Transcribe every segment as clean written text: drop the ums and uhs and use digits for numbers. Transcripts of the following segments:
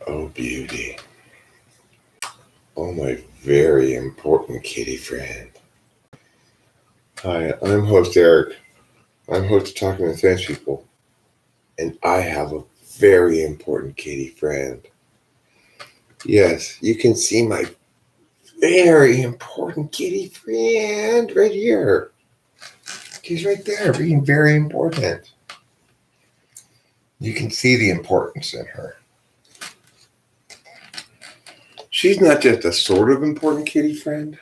Oh, beauty. Oh, my very important kitty friend. Hi, I'm host Eric. I'm host of Talking with French People, and I have a very important kitty friend. Yes, you can see my very important kitty friend right here. She's right there, being very important. You can see the importance in her. She's not just a sort of important kitty friend.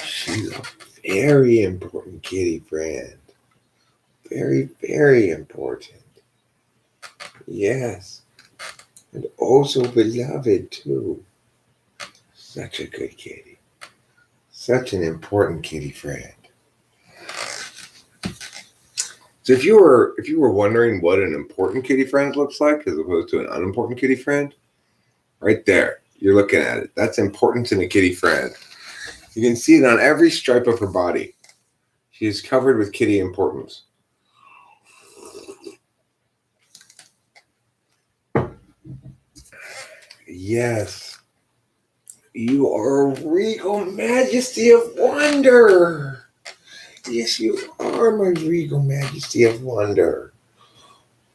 She's a very important kitty friend. Very, very important. Yes. And also beloved, too. Such a good kitty. Such an important kitty friend. So if you were wondering what an important kitty friend looks like as opposed to an unimportant kitty friend, right there, you're looking at it. That's importance in a kitty friend. You can see it on every stripe of her body. She is covered with kitty importance. Yes. You are a regal majesty of wonder. Yes, you are my regal majesty of wonder.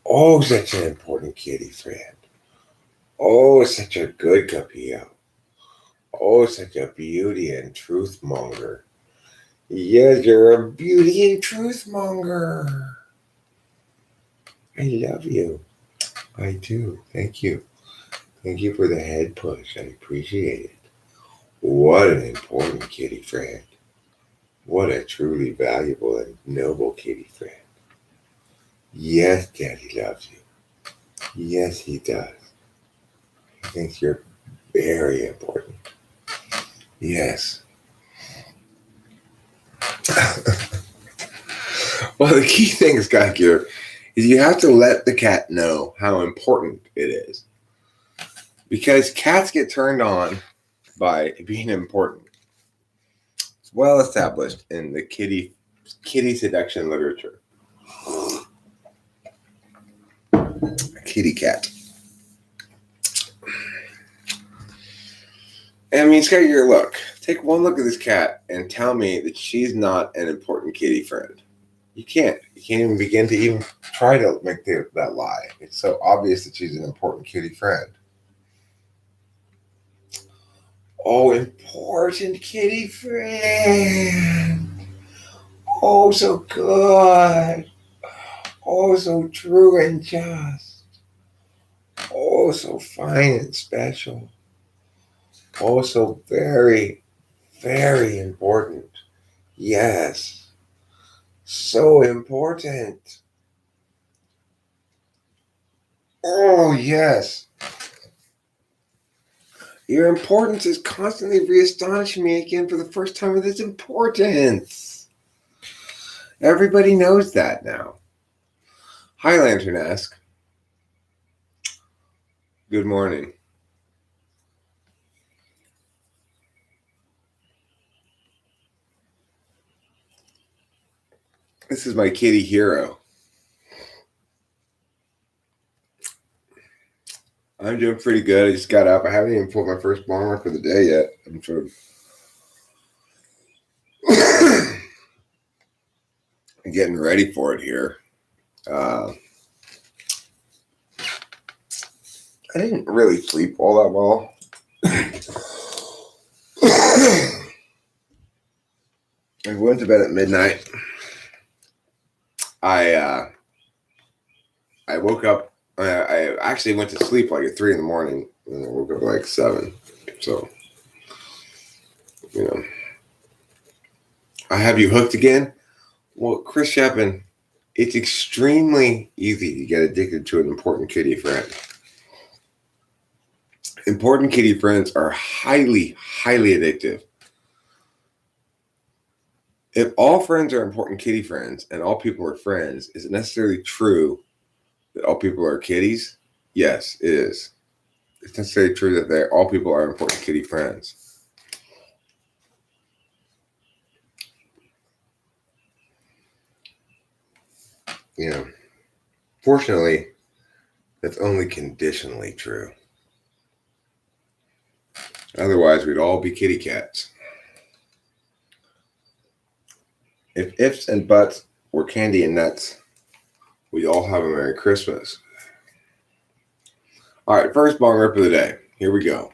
Oh, such an important kitty friend. Oh, such a good Capillo. Oh, such a beauty and truth monger. Yes, you're a beauty and truth monger. I love you. I do. Thank you. Thank you for the head push. I appreciate it. What an important kitty friend. What a truly valuable and noble kitty friend. Yes, Daddy loves you. Yes, he does. He thinks you're very important. Yes. Well, the key thing, Scott, here is you have to let the cat know how important it is. Because cats get turned on by being important. It's well established in the kitty seduction literature. Kitty cat. I mean, Scott, here, look. Take one look at this cat and tell me that she's not an important kitty friend. You can't. You can't even begin to even try to make that lie. It's so obvious that she's an important kitty friend. Oh, important kitty friend. Oh, so good. Oh, so true and just. Oh, so fine and special. Oh, so very, very important. Yes. So important. Oh, yes. Your importance is constantly re-astonishing me again for the first time with its importance. Everybody knows that now. Hi, Lantern Ask. Good morning. This is my kitty hero. I'm doing pretty good. I just got up. I haven't even put my first bomber for the day yet. I'm sort of getting ready for it here. I didn't really sleep all that well. I went to bed at midnight. I woke up. I actually went to sleep like at 3 in the morning, and I woke up like 7. So, you know, I have you hooked again. Well, Chris Chapman, it's extremely easy to get addicted to an important kitty friend. Important kitty friends are highly, highly addictive. If all friends are important kitty friends and all people are friends, is it necessarily true that all people are kitties? Yes, it is. It's necessarily true that all people are important kitty friends. You know, fortunately, that's only conditionally true. Otherwise, we'd all be kitty cats. If ifs and buts were candy and nuts, we'd all have a Merry Christmas. All right, first bong rip of the day. Here we go.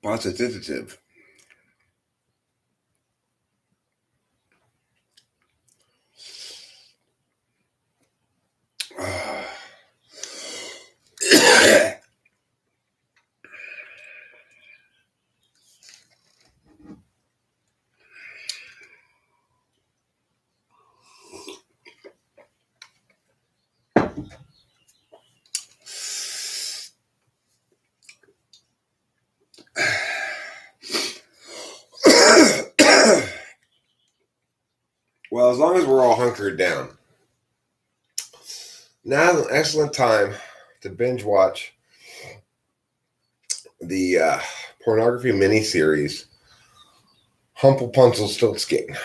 Positive. Well, as long as we're all hunkered down, now's an excellent time to binge watch the pornography miniseries Rumpelstiltskin,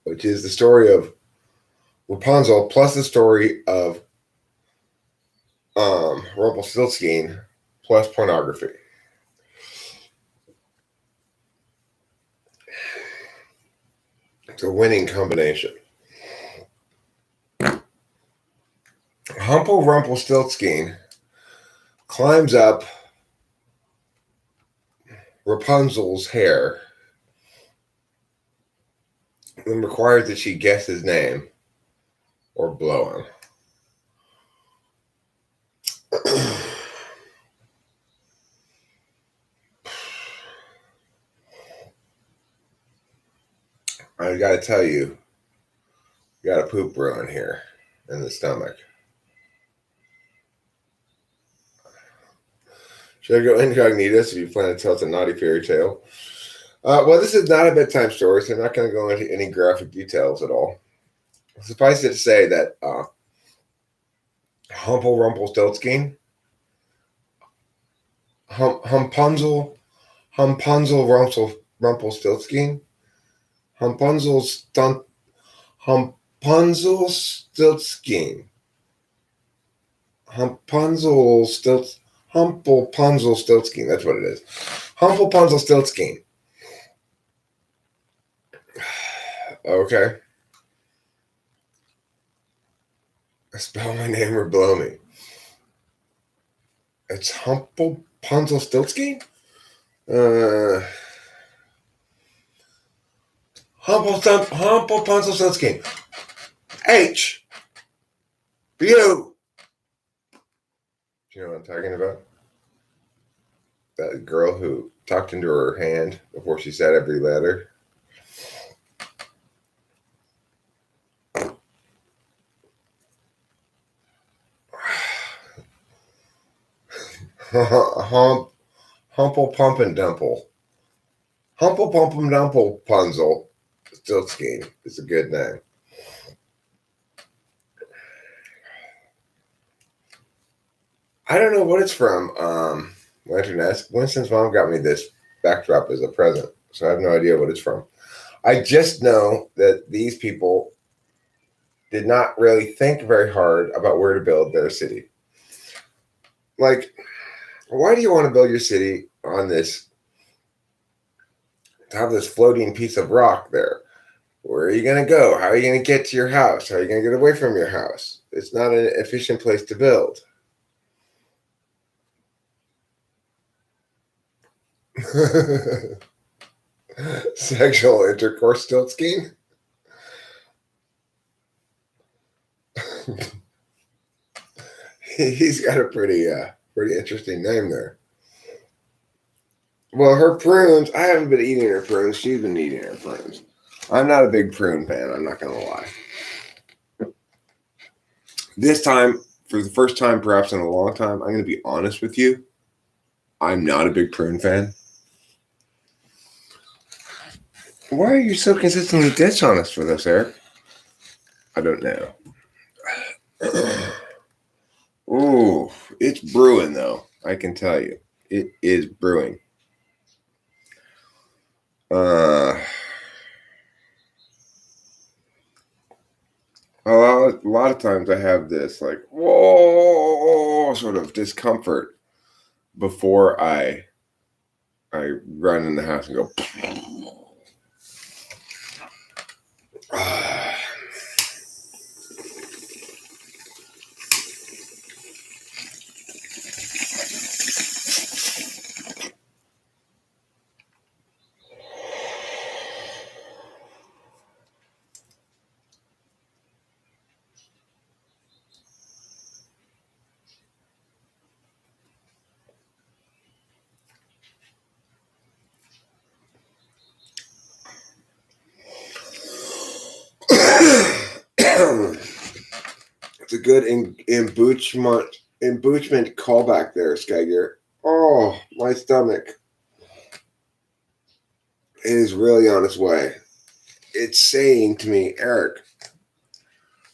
which is the story of Rapunzel plus the story of Rumpelstiltskin plus pornography. It's a winning combination. Rumpelstiltskin climbs up Rapunzel's hair and requires that she guess his name or blow him. I gotta tell you, you got a poop brewing here in the stomach. Should I go incognito so you plan to tell us a naughty fairy tale? Well, this is not a bedtime story, so I'm not going to go into any graphic details at all. Suffice it to say that Rumpelstiltskin, Rumpelstiltskin, Rumpelstiltskin, that's what it is. Rumpelstiltskin. Okay. Spell my name or blow me. It's Rumpelstiltskin? Rumpelstiltskin. H. U. Do you know what I'm talking about? That girl who talked into her hand before she said every letter. Humple Pump and Dumple. Humple Pump and Dumple Punzel Stiltskin is a good name. I don't know what it's from. Winston's mom got me this backdrop as a present, so I have no idea what it's from. I just know that these people did not really think very hard about where to build their city. Like, why do you want to build your city on this, to have this floating piece of rock there? Where are you going to go? How are you going to get to your house? How are you going to get away from your house? It's not an efficient place to build. Sexual intercourse stilt skiing? He's got a pretty interesting name there. Well, her prunes, I haven't been eating her prunes. She's been eating her prunes. I'm not a big prune fan, I'm not going to lie. This time, for the first time perhaps in a long time, I'm going to be honest with you. I'm not a big prune fan. Why are you so consistently dishonest for this, Eric? I don't know. Ooh, it's brewing though. I can tell you, it is brewing. A lot of times I have this like whoa sort of discomfort before I run in the house and go. It's a good impeachment callback there, Skygear. Oh, my stomach is really on its way. It's saying to me, Eric,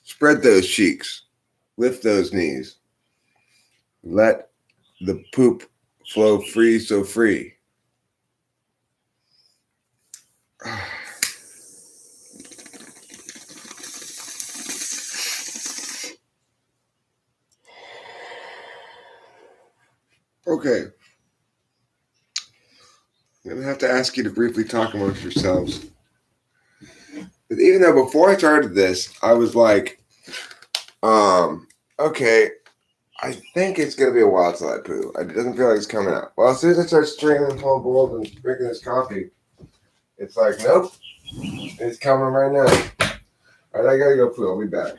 spread those cheeks, lift those knees, let the poop flow free, so free. Okay. I'm going to have to ask you to briefly talk amongst yourselves. But even though before I started this, I was like, okay, I think it's going to be a while till I poo. It doesn't feel like it's coming out. Well, as soon as I start stringing the whole bowls and drinking this coffee, it's like, nope, it's coming right now. All right, I got to go poo. I'll be back.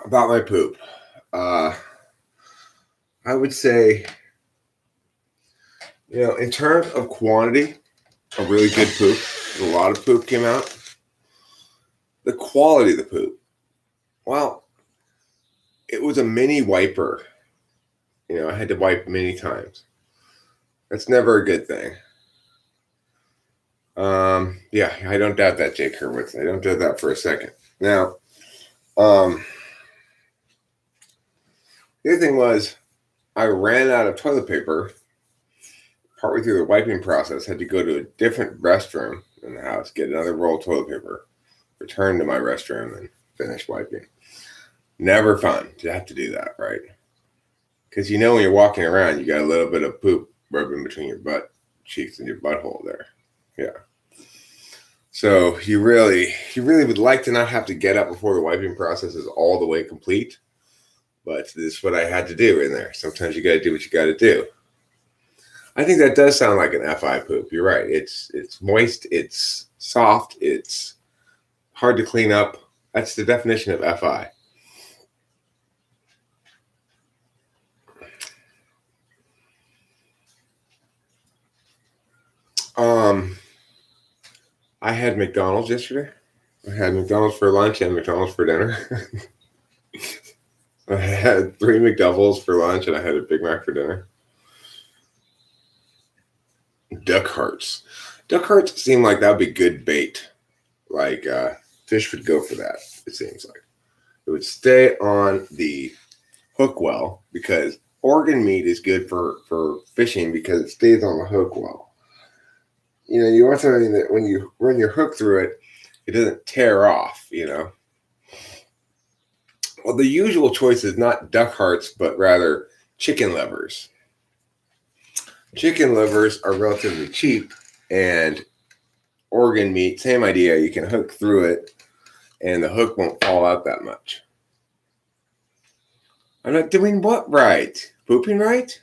About my poop. I would say, in terms of quantity, a really good poop. A lot of poop came out. The quality of the poop. Well, it was a mini wiper. I had to wipe many times. That's never a good thing. Yeah, I don't doubt that, Jake Hurwitz. I don't doubt that for a second. Now, the other thing was I ran out of toilet paper partway through the wiping process. Had to go to a different restroom in the house, get another roll of toilet paper, return to my restroom, and finish wiping. Never fun to have to do that, right? Because when you're walking around, you got a little bit of poop rubbing between your butt cheeks and your butthole there. Yeah. So you really would like to not have to get up before the wiping process is all the way complete. But this is what I had to do in there. Sometimes you got to do what you got to do. I think that does sound like an FI poop. You're right. It's moist. It's soft. It's hard to clean up. That's the definition of FI. I had McDonald's yesterday. I had McDonald's for lunch and McDonald's for dinner. I had 3 McDoubles for lunch and I had a Big Mac for dinner. Duck hearts. Duck hearts seem like that would be good bait. Like fish would go for that, it seems like. It would stay on the hook well because organ meat is good for fishing because it stays on the hook well. You want something that when you run your hook through it, it doesn't tear off, Well, the usual choice is not duck hearts, but rather chicken livers. Chicken livers are relatively cheap, and organ meat, same idea. You can hook through it, and the hook won't fall out that much. I'm not doing what right? Pooping right?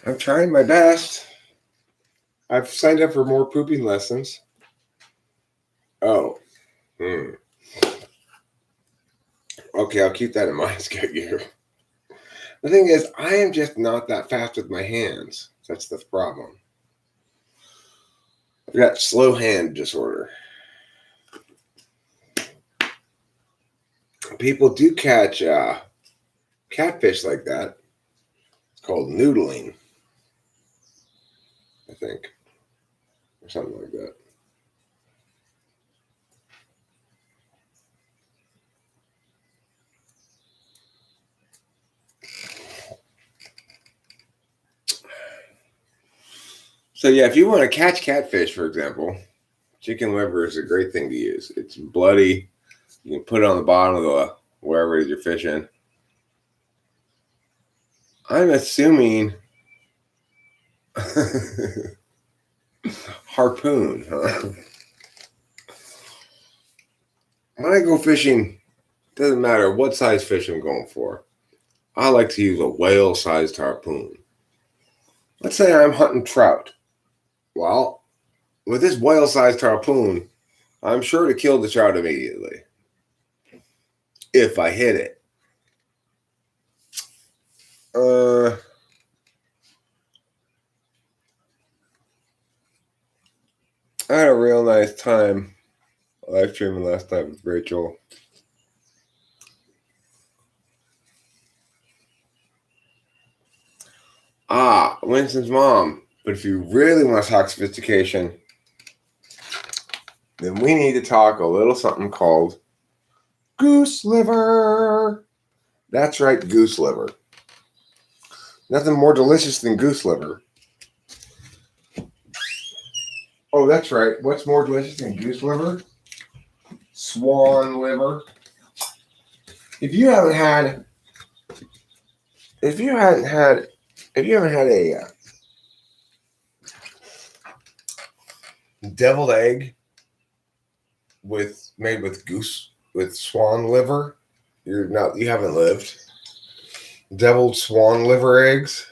I'm trying my best. I've signed up for more pooping lessons. Oh. Okay, I'll keep that in mind, Scott Gear. The thing is, I am just not that fast with my hands. That's the problem. I've got slow hand disorder. People do catch catfish like that. It's called noodling, I think, or something like that. So yeah, if you want to catch catfish, for example, chicken liver is a great thing to use. It's bloody. You can put it on the bottom of the wherever it is you're fishing. I'm assuming harpoon. Huh? When I go fishing, doesn't matter what size fish I'm going for. I like to use a whale-sized harpoon. Let's say I'm hunting trout. Well, with this whale-sized harpoon, I'm sure to kill the trout immediately. If I hit it. I had a real nice time live streaming last night with Rachel. Winston's mom. But if you really want to talk sophistication, then we need to talk a little something called goose liver. That's right, goose liver. Nothing more delicious than goose liver. Oh, that's right. What's more delicious than goose liver? Swan liver. If you haven't had a deviled egg made with swan liver, you haven't lived. Deviled swan liver eggs.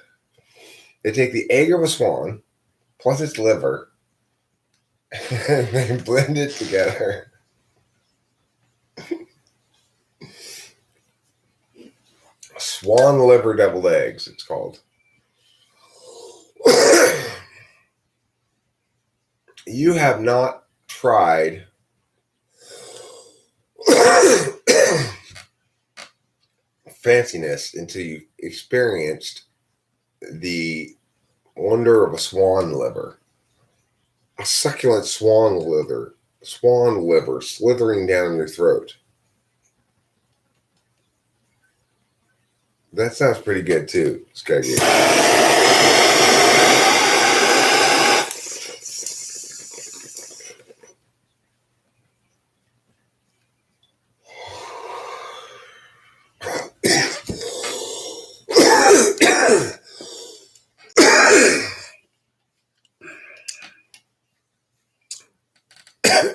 They take the egg of a swan plus its liver and they blend it together. Swan liver deviled eggs, it's called. You have not tried fanciness until you experienced the wonder of a swan liver. A succulent swan liver slithering down your throat. That sounds pretty good too, Skaggy.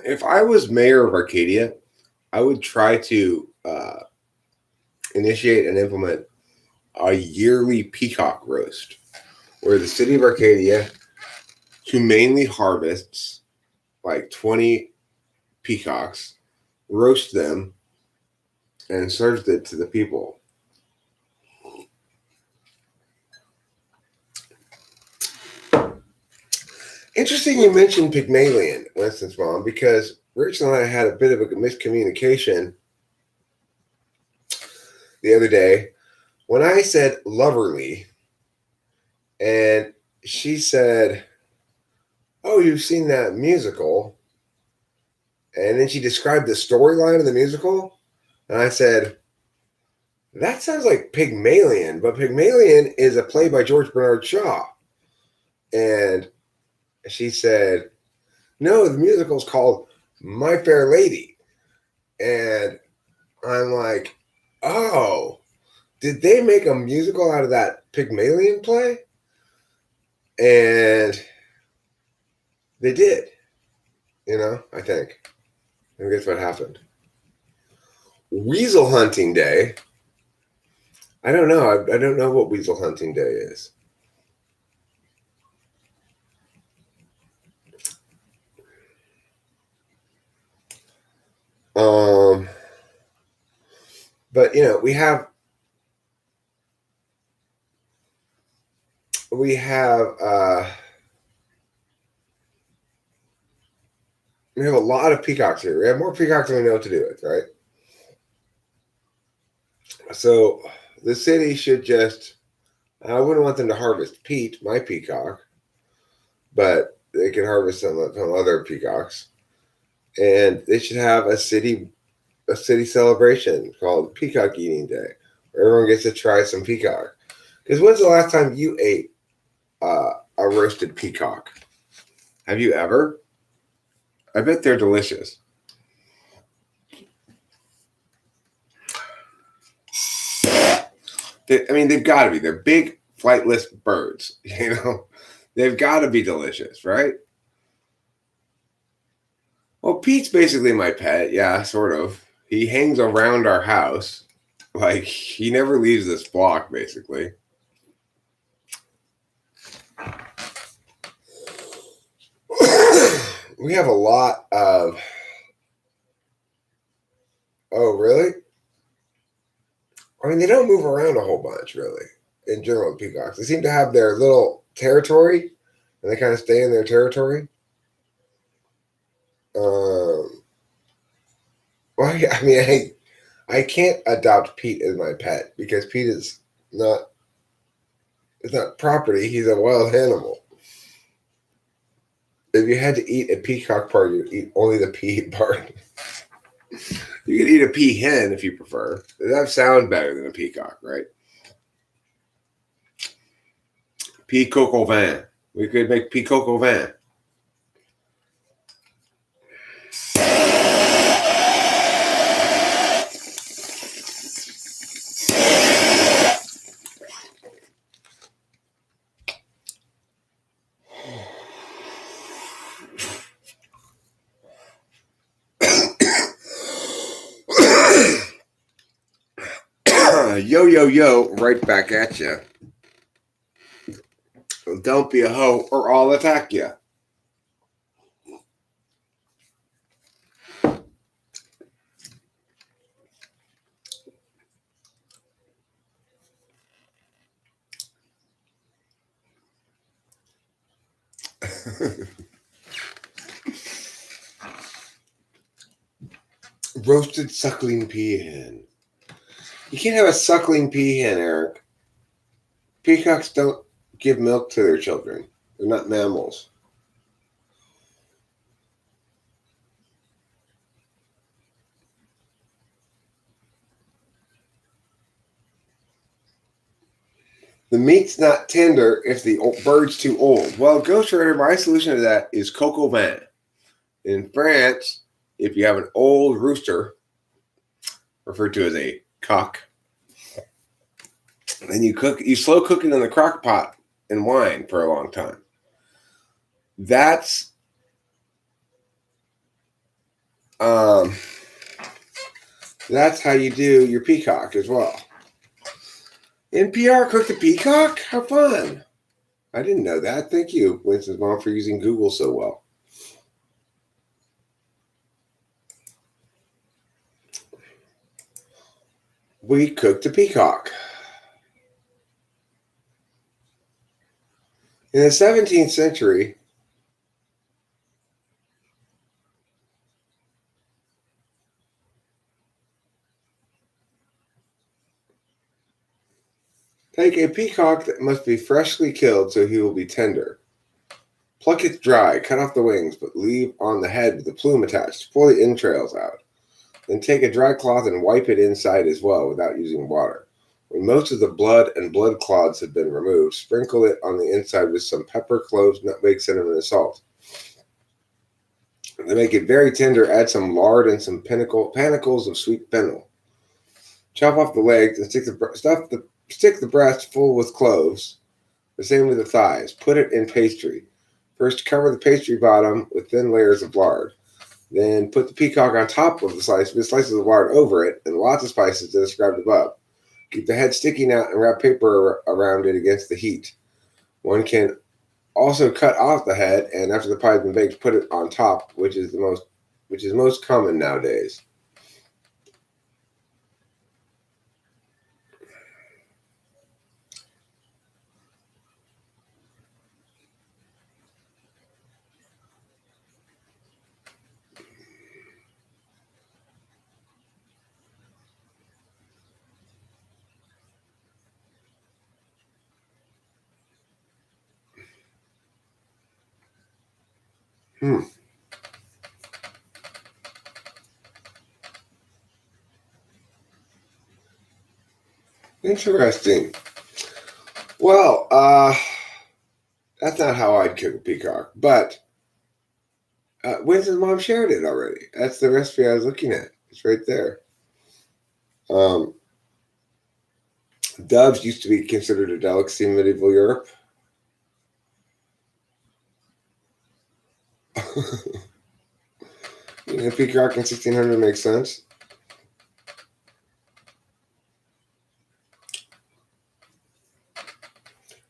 If I was mayor of Arcadia, I would try to initiate and implement a yearly peacock roast, where the city of Arcadia humanely harvests like 20 peacocks, roasts them, and serves it to the people. Interesting you mentioned Pygmalion, Winston's mom, because Rich and I had a bit of a miscommunication the other day when I said loverly, and she said, "Oh, you've seen that musical?" And then she described the storyline of the musical, and I said, "That sounds like Pygmalion, but Pygmalion is a play by George Bernard Shaw." And she said, "No, the musical's called My Fair Lady." And I'm like, "Oh, did they make a musical out of that Pygmalion play?" And they did, I think. And guess what happened? Weasel hunting day. I don't know. I don't know what weasel hunting day is. But we have we have a lot of peacocks here. We have more peacocks than we know what to do with, right? So the city should just, I wouldn't want them to harvest Pete, my peacock, but they can harvest some other peacocks. And they should have a city celebration called Peacock Eating Day, where everyone gets to try some peacock. Because when's the last time you ate a roasted peacock? Have you ever? I bet they're delicious. They've got to be. They're big, flightless birds. They've got to be delicious, right? Well, Pete's basically my pet. Yeah, sort of. He hangs around our house. Like, he never leaves this block, basically. We have a lot of... Oh, really? They don't move around a whole bunch, really, in general, peacocks. They seem to have their little territory, and they kind of stay in their territory. Well, I can't adopt Pete as my pet because Pete is not... It's not property. He's a wild animal. If you had to eat a peacock part, you'd eat only the pea part. You could eat a peahen if you prefer. That sounds better than a peacock, right? Pea coq au vin. We could make pea coq au vin. Yo, yo, yo, right back at you. Don't be a hoe or I'll attack you. Roasted suckling peahen. You can't have a suckling peahen, Eric. Peacocks don't give milk to their children. They're not mammals. The meat's not tender if the bird's too old. Well, Ghostwriter, my solution to that is coq au vin. In France, if you have an old rooster, referred to as a cock, then you slow cook it in the crock pot in wine for a long time. That's how you do your peacock as well. NPR cooked a peacock? How fun. I didn't know that. Thank you, Winston's mom, for using Google so well. We cooked a peacock. In the 17th century, take a peacock that must be freshly killed so he will be tender. Pluck it dry, cut off the wings, but leave on the head with the plume attached. Pull the entrails out. Then take a dry cloth and wipe it inside as well without using water. When most of the blood and blood clots have been removed, sprinkle it on the inside with some pepper, cloves, nutmeg, cinnamon, and salt. To make it very tender, add some lard and some panicles of sweet fennel. Chop off the legs and stick the breast full with cloves. The same with the thighs. Put it in pastry. First, cover the pastry bottom with thin layers of lard. Then put the peacock on top of the slice with slices of lard over it and lots of spices as described above. Keep the head sticking out and wrap paper around it against the heat. One can also cut off the head and after the pie has been baked, put it on top, which is most common nowadays. Interesting. Well, that's not how I'd cook a peacock, but Winston's mom shared it already. That's the recipe I was looking at. It's right there. Doves used to be considered a delicacy in medieval Europe. Peacock in 1600 makes sense.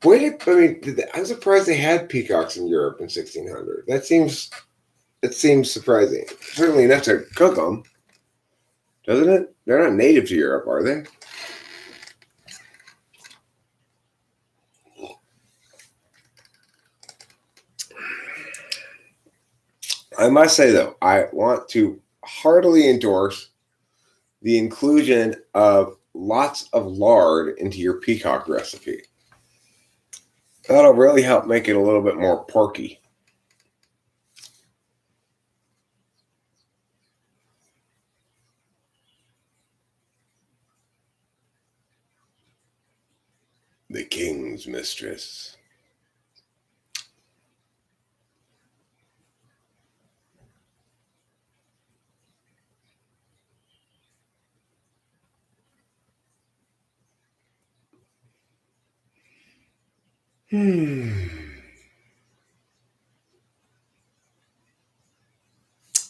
I'm surprised they had peacocks in Europe in 1600. It seems surprising. Certainly enough to cook them, doesn't it? They're not native to Europe, are they? I must say, though, I want to heartily endorse the inclusion of lots of lard into your peacock recipe. That'll really help make it a little bit more porky. The King's Mistress.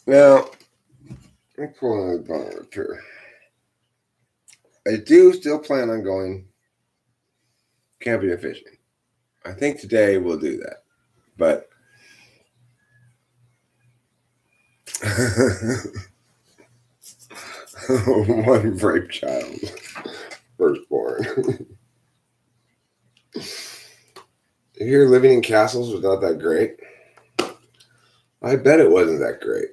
Now, let's pull another bottle up here. I do still plan on going camping and fishing. I think today we'll do that. But one brave child, firstborn. If you're living in castles was not that great. I bet it wasn't that great.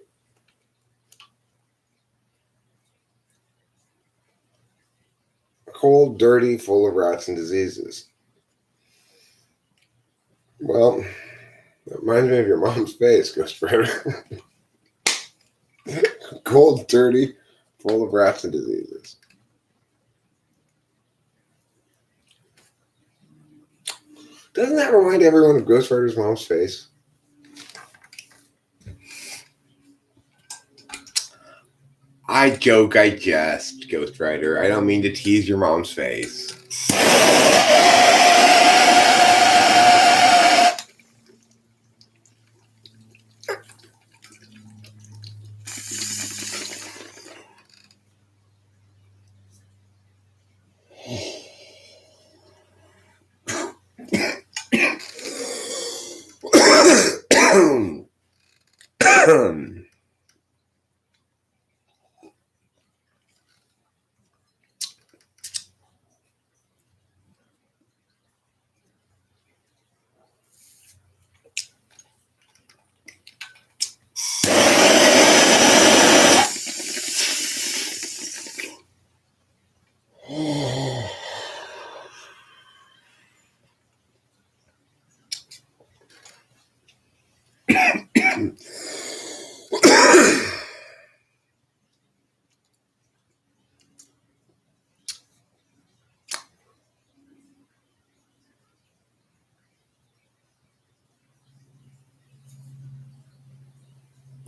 Cold, dirty, full of rats and diseases. Well, it reminds me of your mom's face, Ghost Rider. Cold, dirty, full of rats and diseases. Doesn't that remind everyone of Ghost Rider's mom's face? I joke, I jest, Ghost Rider. I don't mean to tease your mom's face.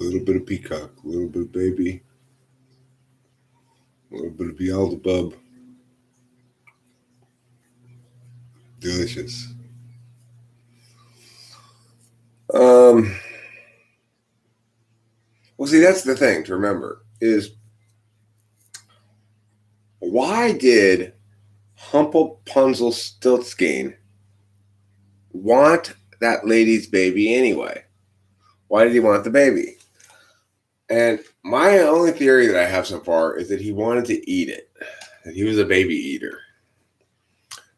A little bit of peacock, a little bit of baby, a little bit of Beelzebub. Delicious. Well, see, that's the thing to remember is why did Rumpelstiltskin want that lady's baby anyway? Why did he want the baby? And my only theory that I have so far is that he wanted to eat it, that he was a baby eater.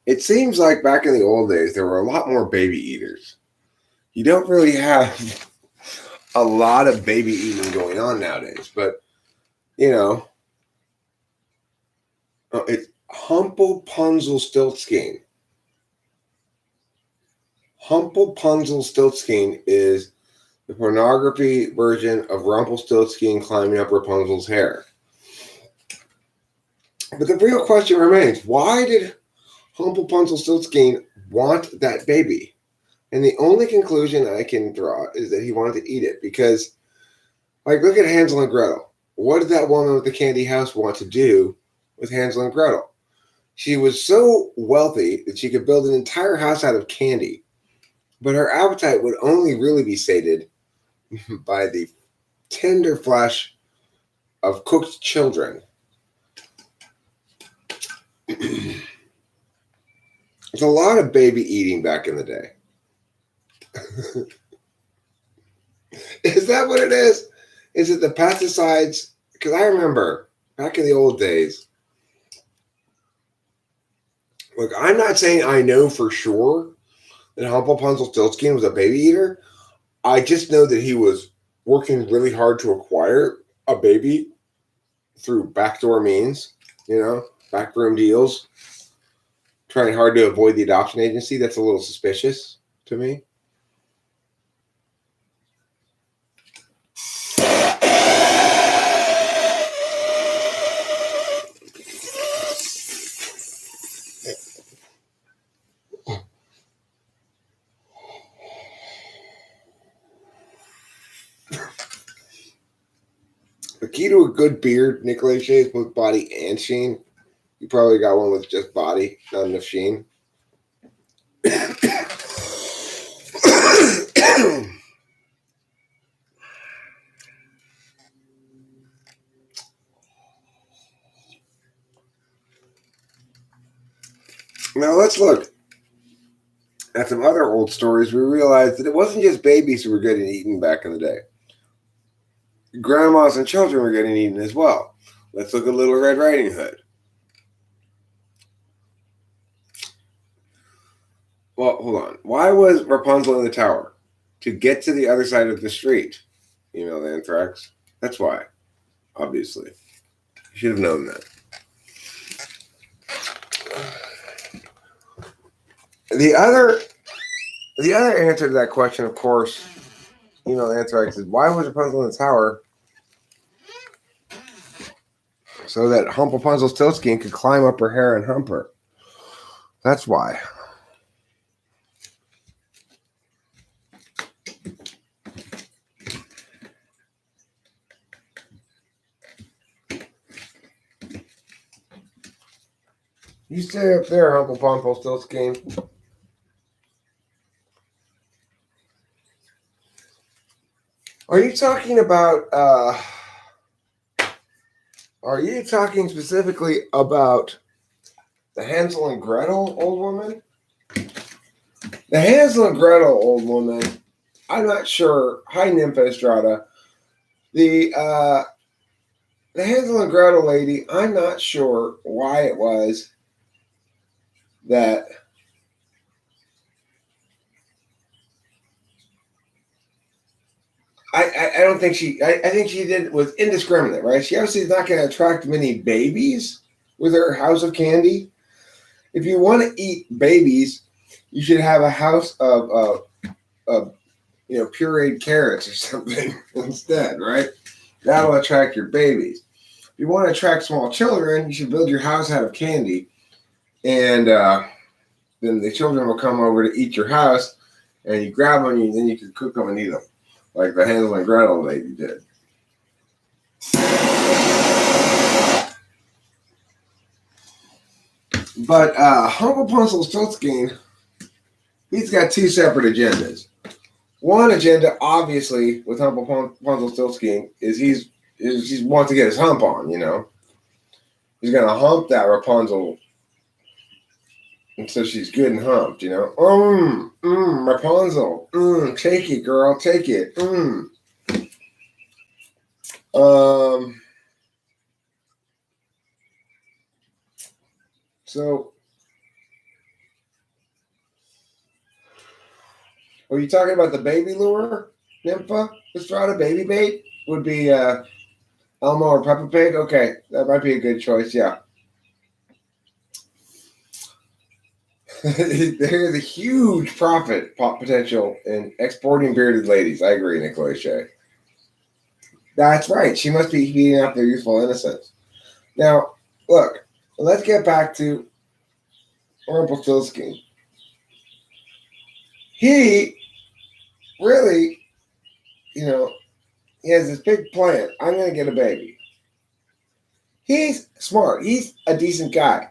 It seems like back in the old days, there were a lot more baby eaters. You don't really have a lot of baby eating going on nowadays, but, you know, it's Rumpelstiltskin. Rumpelstiltskin is the pornography version of Rumpelstiltskin climbing up Rapunzel's hair. But the real question remains, why did Rumpelstiltskin want that baby? And the only conclusion I can draw is that he wanted to eat it because, like, look at Hansel and Gretel. What did that woman with the candy house want to do with Hansel and Gretel? She was so wealthy that she could build an entire house out of candy, but her appetite would only really be sated by the tender flesh of cooked children. There's a lot of baby eating back in the day. Is that what it is? Is it the pesticides? Because I remember back in the old days, look, I'm not saying I know for sure that Rumpelstiltskin was a baby eater. I just know that he was working really hard to acquire a baby through backdoor means, backroom deals, trying hard to avoid the adoption agency. That's a little suspicious to me. The key to a good beard, Nick Lachey, is both body and sheen. You probably got one with just body, not enough sheen. Now let's look at some other old stories. We realized that it wasn't just babies who were getting eaten back in the day. Grandmas and children were getting eaten as well. Let's look at Little Red Riding Hood. Well, hold on. Why was Rapunzel in the tower? To get to the other side of the street. email anthrax. That's why, obviously. You should have known that. The other answer to that question, of course, email anthrax, is why was Rapunzel in the tower? So that Rumpelstiltskin could climb up her hair and hump her. That's why. You stay up there, Rumpelstiltskin. Are you talking about? Are you talking specifically about the Hansel and Gretel old woman? The Hansel and Gretel old woman. I'm not sure. Hi, Nympha Estrada. The Hansel and Gretel lady. I'm not sure why it was that. I don't think she. I think she did was indiscriminate, right? She obviously is not going to attract many babies with her house of candy. If you want to eat babies, you should have a house of pureed carrots or something instead, right? That'll attract your babies. If you want to attract small children, you should build your house out of candy, and then the children will come over to eat your house, and you grab them, and then you can cook them and eat them, like the Hansel and Gretel lady did. But Rumpelstiltskin, he's got two separate agendas. One agenda, obviously, with Rumpelstiltskin is he wants to get his hump on. He's gonna hump that Rapunzel, and so she's good and humped. Rapunzel, take it, girl, take it. So, are you talking about the baby lure, Nympha Estrada? Baby bait would be Elmo or Peppa Pig. Okay, that might be a good choice. Yeah. There's a huge profit potential in exporting bearded ladies. I agree, Nicola Shea. That's right. She must be feeding off their youthful innocence. Now, look, let's get back to Rumpelstiltskin. He really, he has this big plan. I'm going to get a baby. He's smart. He's a decent guy.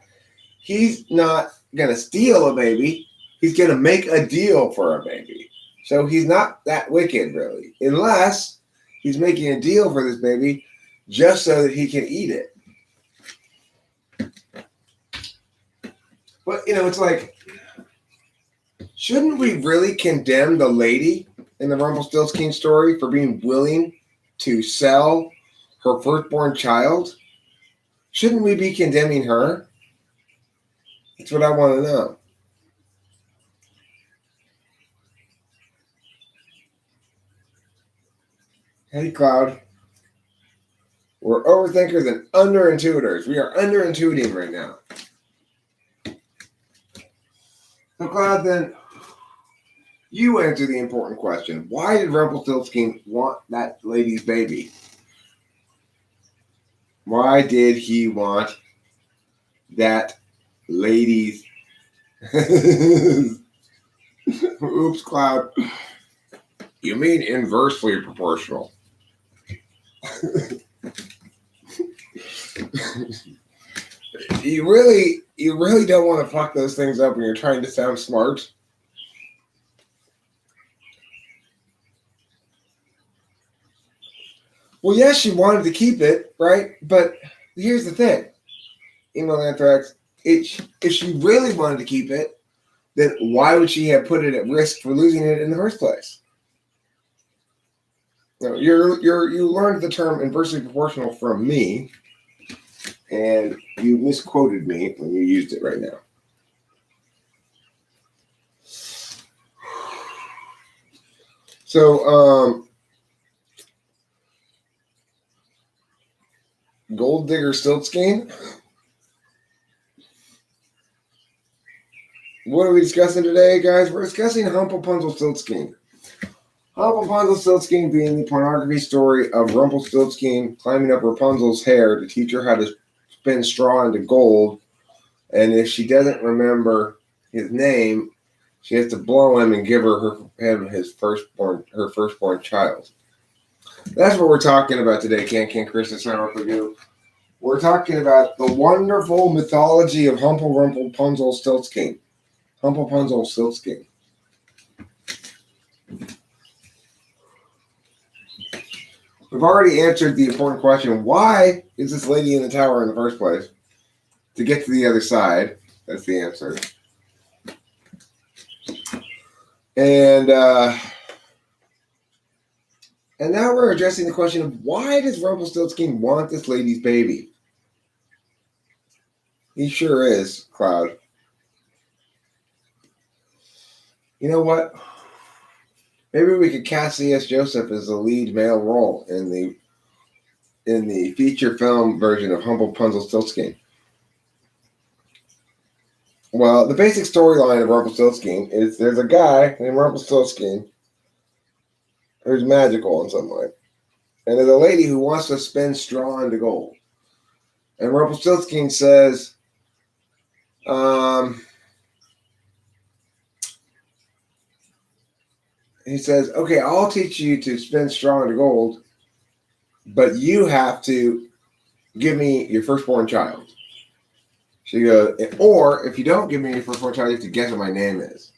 He's not going to steal a baby. He's going to make a deal for a baby. So he's not that wicked, really, unless he's making a deal for this baby just so that he can eat it. But, it's like, shouldn't we really condemn the lady in the Rumpelstiltskin story for being willing to sell her firstborn child? Shouldn't we be condemning her? That's what I want to know. Hey, Cloud. We're overthinkers and underintuitors. We are underintuiting right now. So, Cloud, then, you answer the important question. Why did Rumpelstiltskin want that lady's baby? Why did he want that lady's... Oops, Cloud. You mean inversely proportional. You really don't want to fuck those things up when you're trying to sound smart. Well, yes, she wanted to keep it, right? But here's the thing, Email Anthrax. If she really wanted to keep it, then why would she have put it at risk for losing it in the first place? You learned the term inversely proportional from me, and you misquoted me when you used it right now. So, Gold Digger Stiltskin. What are we discussing today, guys? We're discussing Rumpelstiltskin. Rumpelstiltskin being the pornography story of Rumpelstiltskin climbing up Rapunzel's hair to teach her how to spin straw into gold. And if she doesn't remember his name, she has to blow him and give him his her firstborn child. That's what we're talking about today, Can Krishna Samarpagoo. We're talking about the wonderful mythology of Rumpelstiltskin. Rumpelstiltskin. We've already answered the important question, why is this lady in the tower in the first place? To get to the other side. That's the answer. And now we're addressing the question of, why does Rumpelstiltskin want this lady's baby? He sure is, Cloud. You know what? Maybe we could cast C.S. Joseph as the lead male role in the feature film version of Rumpelstiltskin. Well, the basic storyline of Rumpelstiltskin is there's a guy named Rumpelstiltskin who's magical in some way. And there's a lady who wants to spin straw into gold. And Rumpelstiltskin says, he says, okay, I'll teach you to spin straw into gold, but you have to give me your firstborn child. She goes, or if you don't give me your firstborn child, you have to guess what my name is.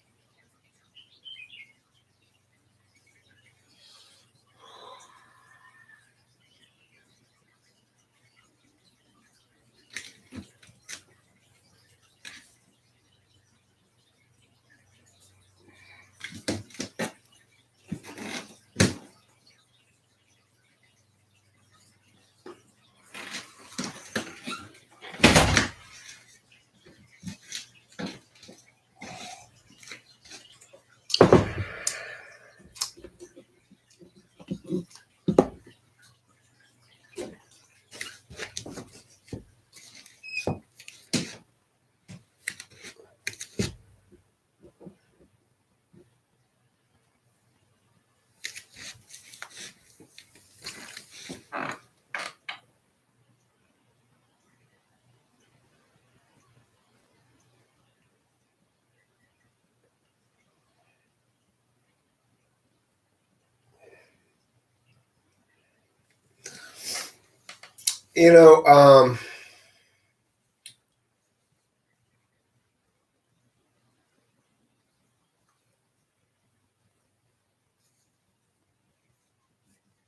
You know,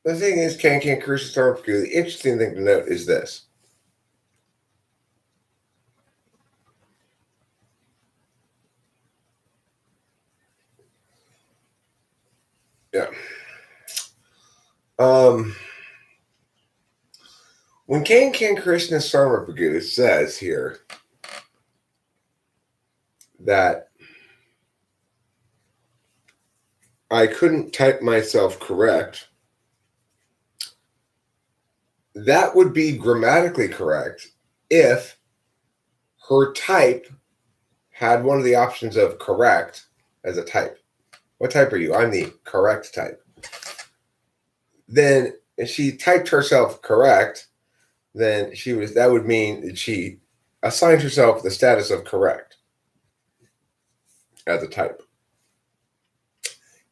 the thing is, Can Krishna Samarpagoo, the interesting thing to note is this. Yeah. When Can Krishna Samarpagoo says here that I couldn't type myself correct, that would be grammatically correct if her type had one of the options of correct as a type. What type are you? I'm the correct type. Then if she typed herself correct, then that would mean that she assigned herself the status of correct as a type.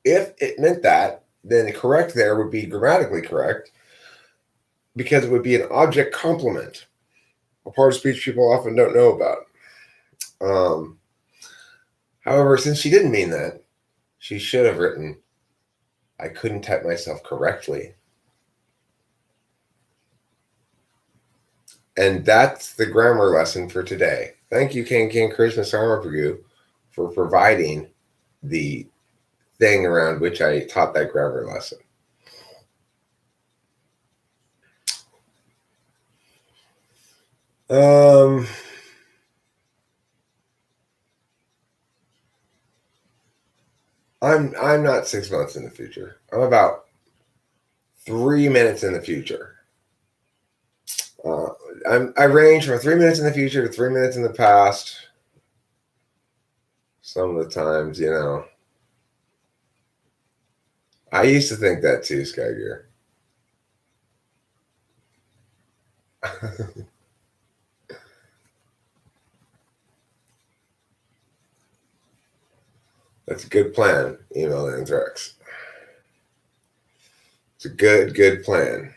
If it meant that, then correct there would be grammatically correct, because it would be an object complement, a part of speech people often don't know about. However, since she didn't mean that, she should have written, I couldn't type myself correctly. And that's the grammar lesson for today. Thank you, Can Krishna Samarpagoo, for providing the thing around which I taught that grammar lesson. I'm not 6 months in the future. I'm about 3 minutes in the future. I range from 3 minutes in the future to 3 minutes in the past. Some of the times, I used to think that too, Skygear. That's a good plan, Email Anthrax. It's a good plan.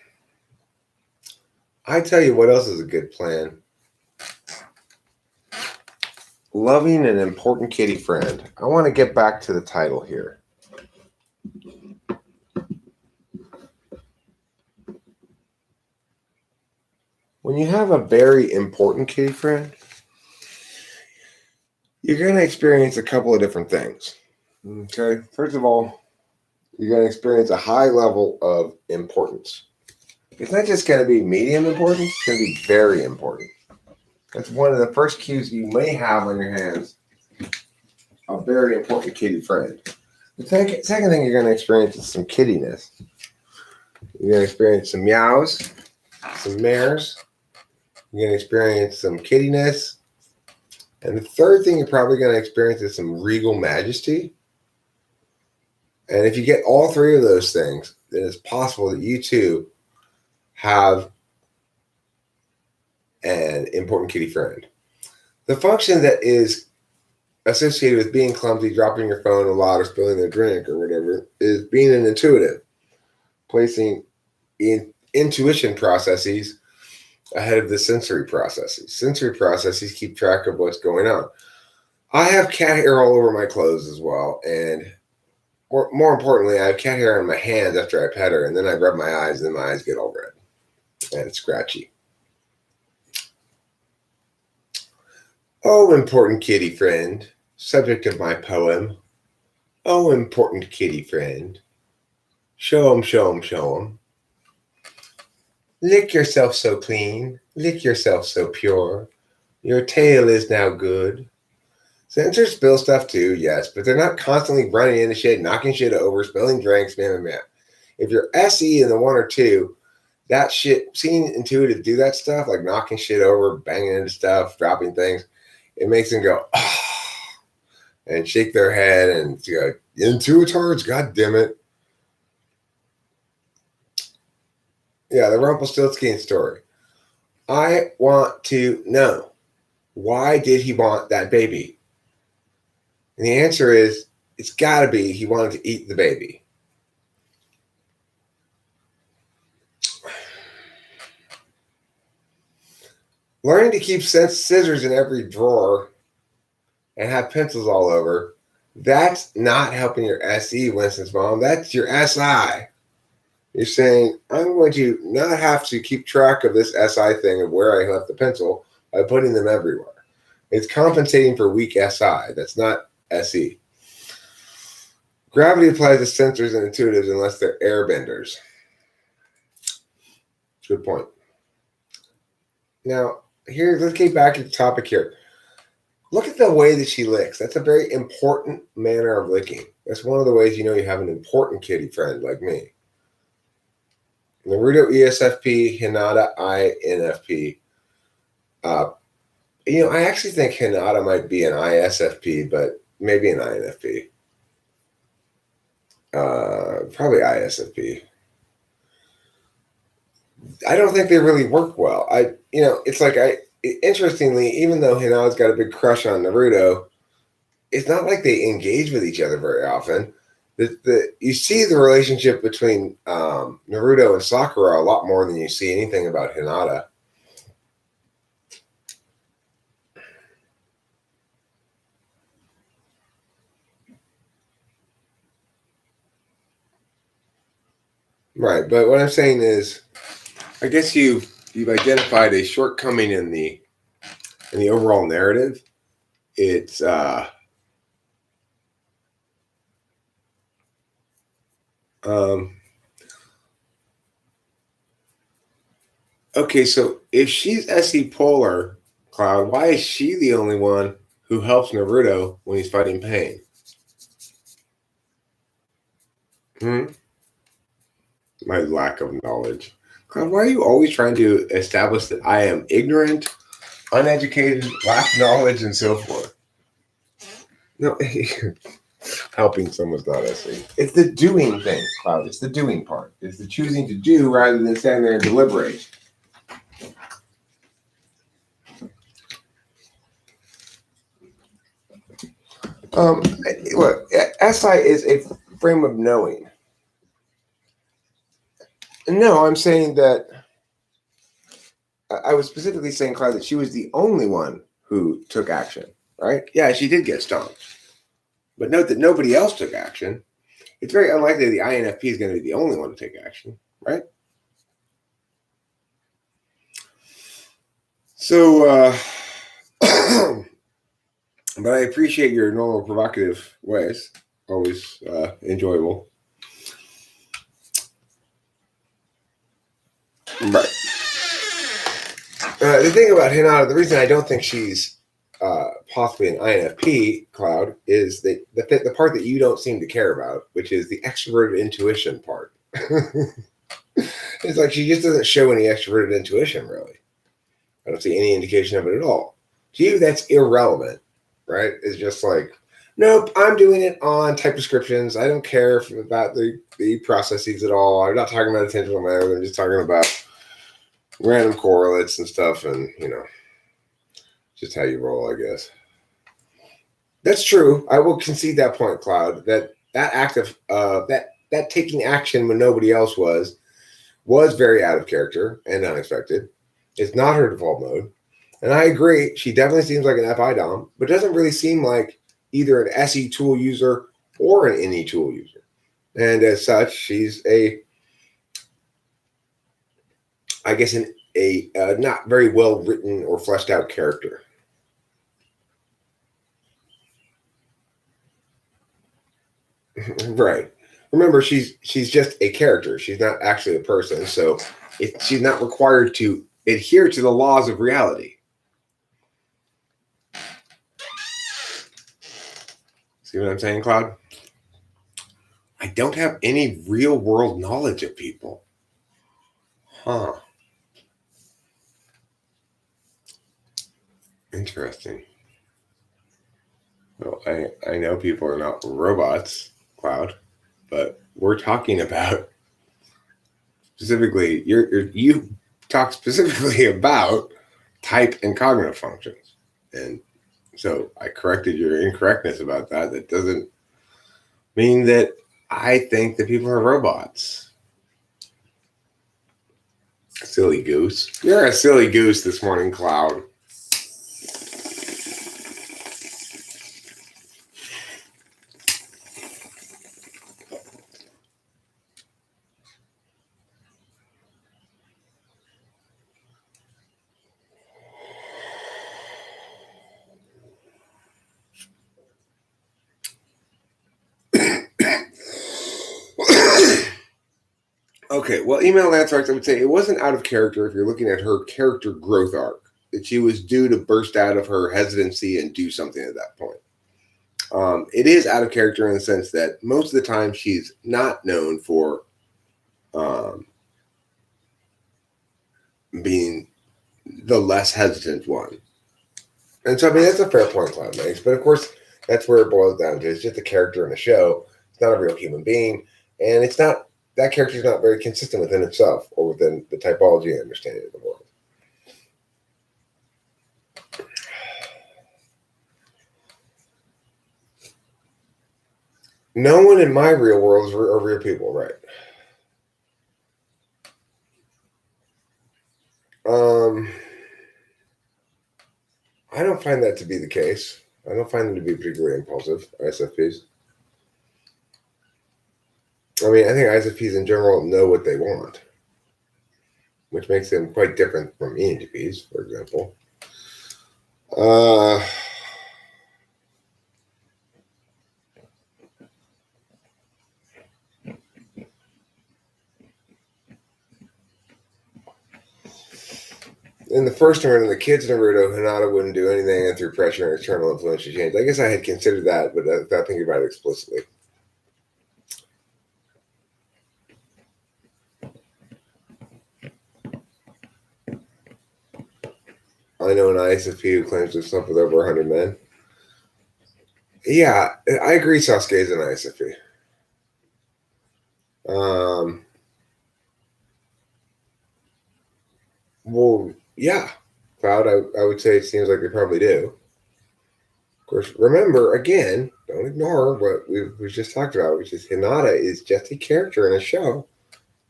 I tell you what else is a good plan. Loving an important kitty friend. I want to get back to the title here. When you have a very important kitty friend, you're going to experience a couple of different things. Okay, first of all, you're going to experience a high level of importance. It's not just going to be medium importance, it's going to be very important. That's one of the first cues you may have on your hands. A very important kitty friend. The second thing you're going to experience is some kittiness. You're going to experience some meows, some mares. You're going to experience some kittiness. And the third thing you're probably going to experience is some regal majesty. And if you get all three of those things, then it's possible that you too have an important kitty friend. The function that is associated with being clumsy, dropping your phone a lot, or spilling a drink or whatever is being an intuitive, placing intuition processes ahead of the sensory processes. Sensory processes keep track of what's going on. I have cat hair all over my clothes as well, and more importantly, I have cat hair on my hands after I pet her, and then I rub my eyes, and then my eyes get all red and scratchy. Oh, important kitty friend, subject of my poem. Oh, important kitty friend, show 'em, show 'em, show 'em. Lick yourself so clean, lick yourself so pure. Your tail is now good. Sensors spill stuff too, yes, but they're not constantly running into shit, knocking shit over, spilling drinks, man. If you're SE in the 1 or 2, that shit, seeing intuitive do that stuff, like knocking shit over, banging into stuff, dropping things, it makes them go, oh, and shake their head and go, intuitards, god damn it. Yeah, the Rumpelstiltskin story. I want to know, why did he want that baby? And the answer is, it's got to be he wanted to eat the baby. Learning to keep scissors in every drawer and have pencils all over, that's not helping your SE, Winston's mom. That's your SI. You're saying, I'm going to not have to keep track of this SI thing of where I left the pencil by putting them everywhere. It's compensating for weak SI. That's not SE. Gravity applies to sensors and intuitives unless they're airbenders. Good point. Now, let's get back to the topic here. Look at the way that she licks. That's a very important manner of licking. That's one of the ways you know you have an important kitty friend like me. Naruto ESFP, Hinata INFP. I actually think Hinata might be an ISFP, but maybe an INFP. Probably ISFP. I don't think they really work well. It's like interestingly, even though Hinata's got a big crush on Naruto, it's not like they engage with each other very often. You see the relationship between Naruto and Sakura a lot more than you see anything about Hinata. Right, but what I'm saying is, I guess you've identified a shortcoming in the overall narrative. It's okay, so if she's SE Polar, Cloud, why is she the only one who helps Naruto when he's fighting pain? My lack of knowledge. God, why are you always trying to establish that I am ignorant, uneducated, lack knowledge, and so forth? No, helping someone's not essay. It's the doing thing, Cloud. It's the doing part. It's the choosing to do rather than stand there and deliberate. Look, SI is a frame of knowing. No, I'm saying that I was specifically saying, Cloud, that she was the only one who took action, right? Yeah, she did get stomped. But note that nobody else took action. It's very unlikely the INFP is going to be the only one to take action, right? So, but I appreciate your normal provocative ways. Always enjoyable. Right. The thing about Hinata, the reason I don't think she's possibly an INFP, Cloud, is that the part that you don't seem to care about, which is the extroverted intuition part. It's like she just doesn't show any extroverted intuition, really. I don't see any indication of it at all. To you, that's irrelevant, right? It's just like, nope, I'm doing it on type descriptions. I don't care about the processes at all. I'm not talking about attentional matter. I'm just talking about random correlates and stuff, and just how you roll, I guess. That's true. I will concede that point, Cloud. That act of that taking action when nobody else was very out of character and unexpected. It's not her default mode. And I agree, she definitely seems like an FI Dom, but doesn't really seem like either an SE tool user or an NE tool user. And as such, she's a not very well written or fleshed out character. Right. Remember, she's just a character. She's not actually a person. So she's not required to adhere to the laws of reality. See what I'm saying, Cloud? I don't have any real world knowledge of people. Huh. Interesting. Well, I know people are not robots, Cloud, but we're talking about specifically, you talk specifically about type and cognitive functions. And so I corrected your incorrectness about that. That doesn't mean that I think that people are robots. Silly goose. You're a silly goose this morning, Cloud. Okay, well, email Lance Arts, I would say it wasn't out of character if you're looking at her character growth arc, that she was due to burst out of her hesitancy and do something at that point. It is out of character in the sense that most of the time she's not known for being the less hesitant one. And so, I mean, that's a fair point Cloud makes, but of course, that's where it boils down to. It's just a character in a show. It's not a real human being, and it's not. That character is not very consistent within itself or within the typology and understanding of the world. No one in my real world are real people, right? I don't find that to be the case. I don't find them to be particularly impulsive, ISFPs. I mean, I think ISFPs in general know what they want, which makes them quite different from ENTPs, for example. In the first turn, in the kids Naruto, Hinata wouldn't do anything through pressure and external influence to change. I guess I had considered that, but without thinking about it explicitly. I know an ISFP who claims to have slept with over 100 men. Yeah, I agree Sasuke is an ISFP. Well, yeah. Cloud, I would say it seems like they probably do. Of course, remember, again, don't ignore what we just talked about, which is Hinata is just a character in a show,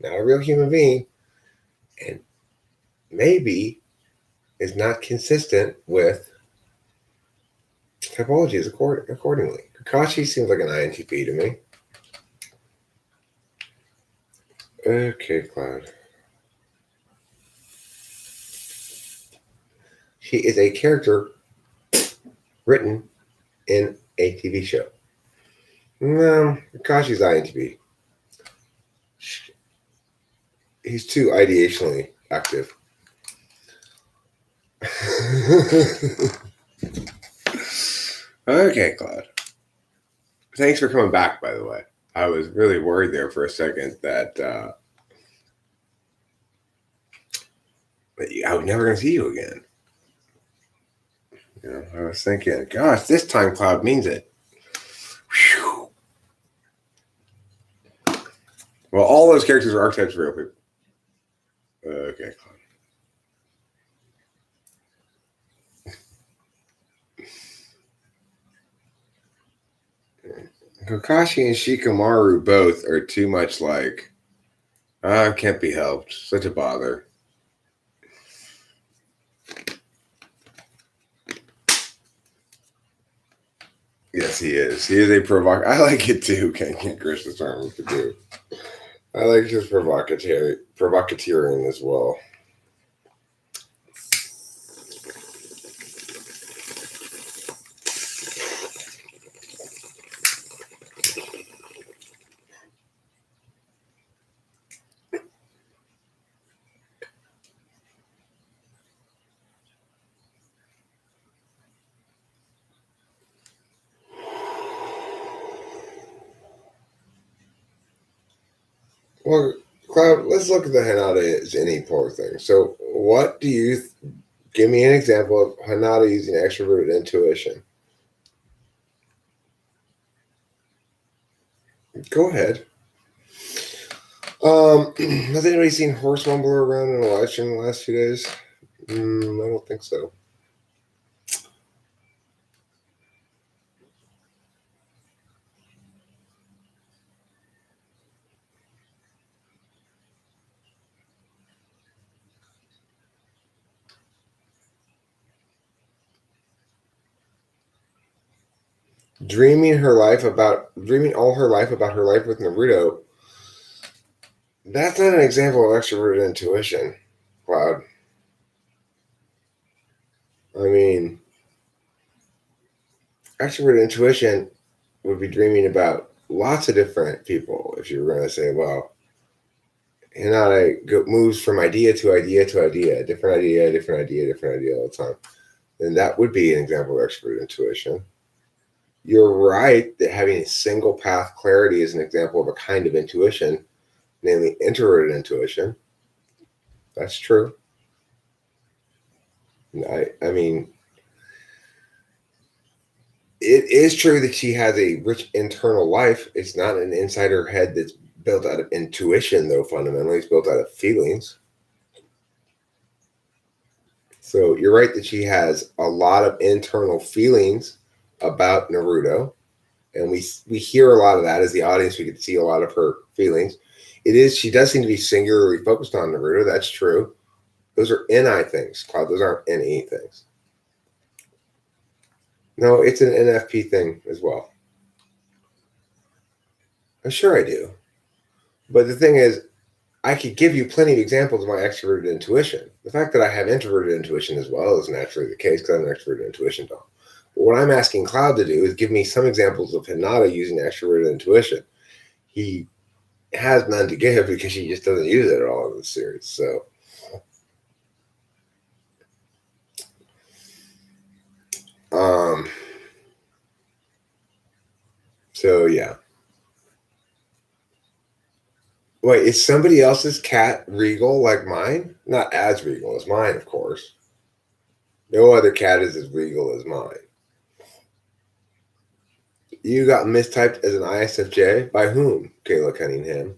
not a real human being, and maybe is not consistent with typologies accordingly. Kakashi seems like an INTP to me. Okay, Cloud. She is a character written in a TV show. No, Kakashi's INTP. He's too ideationally active. Okay, Cloud. Thanks for coming back, by the way. I was really worried there for a second that I was never going to see you again. You know, I was thinking, gosh, this time Cloud means it. Whew. Well, all those characters are archetypes of real people. Okay, Cloud. Kakashi and Shikamaru both are too much like, can't be helped. Such a bother. Yes, he is. He is a provocateur. I like it too. Ken Krishna's arm to do. I like his provocateuring as well. Well, Cloud, let's look at the Hinata Zenny polar thing. So, what do you give me an example of Hinata using extroverted intuition? Go ahead. Has anybody seen Horse Mumbler around in election in the last few days? I don't think so. Dreaming all her life about her life with Naruto. That's not an example of extroverted intuition, Cloud. I mean, extroverted intuition would be dreaming about lots of different people. If you were going to say, well, Hinata moves from idea to idea to idea, different idea, different idea, different idea all the time, then that would be an example of extroverted intuition. You're right that having a single path clarity is an example of a kind of intuition, namely introverted intuition. That's true. I mean, it is true that she has a rich internal life. It's not an inside her head that's built out of intuition, though, fundamentally. It's built out of feelings. So you're right that she has a lot of internal feelings about Naruto. And we hear a lot of that as the audience. We get to see a lot of her feelings. She does seem to be singularly focused on Naruto. That's true. Those are NI things, Cloud. Those aren't NE things. No, it's an NFP thing as well. Sure, I do. But the thing is, I could give you plenty of examples of my extroverted intuition. The fact that I have introverted intuition as well is naturally the case because I'm an extroverted intuition dog. But what I'm asking Cloud to do is give me some examples of Hinata using extroverted intuition. He has none to give because he just doesn't use it at all in the series. So yeah. Wait, is somebody else's cat regal like mine? Not as regal as mine, of course. No other cat is as regal as mine. You got mistyped as an ISFJ? By whom, Kayla Cunningham?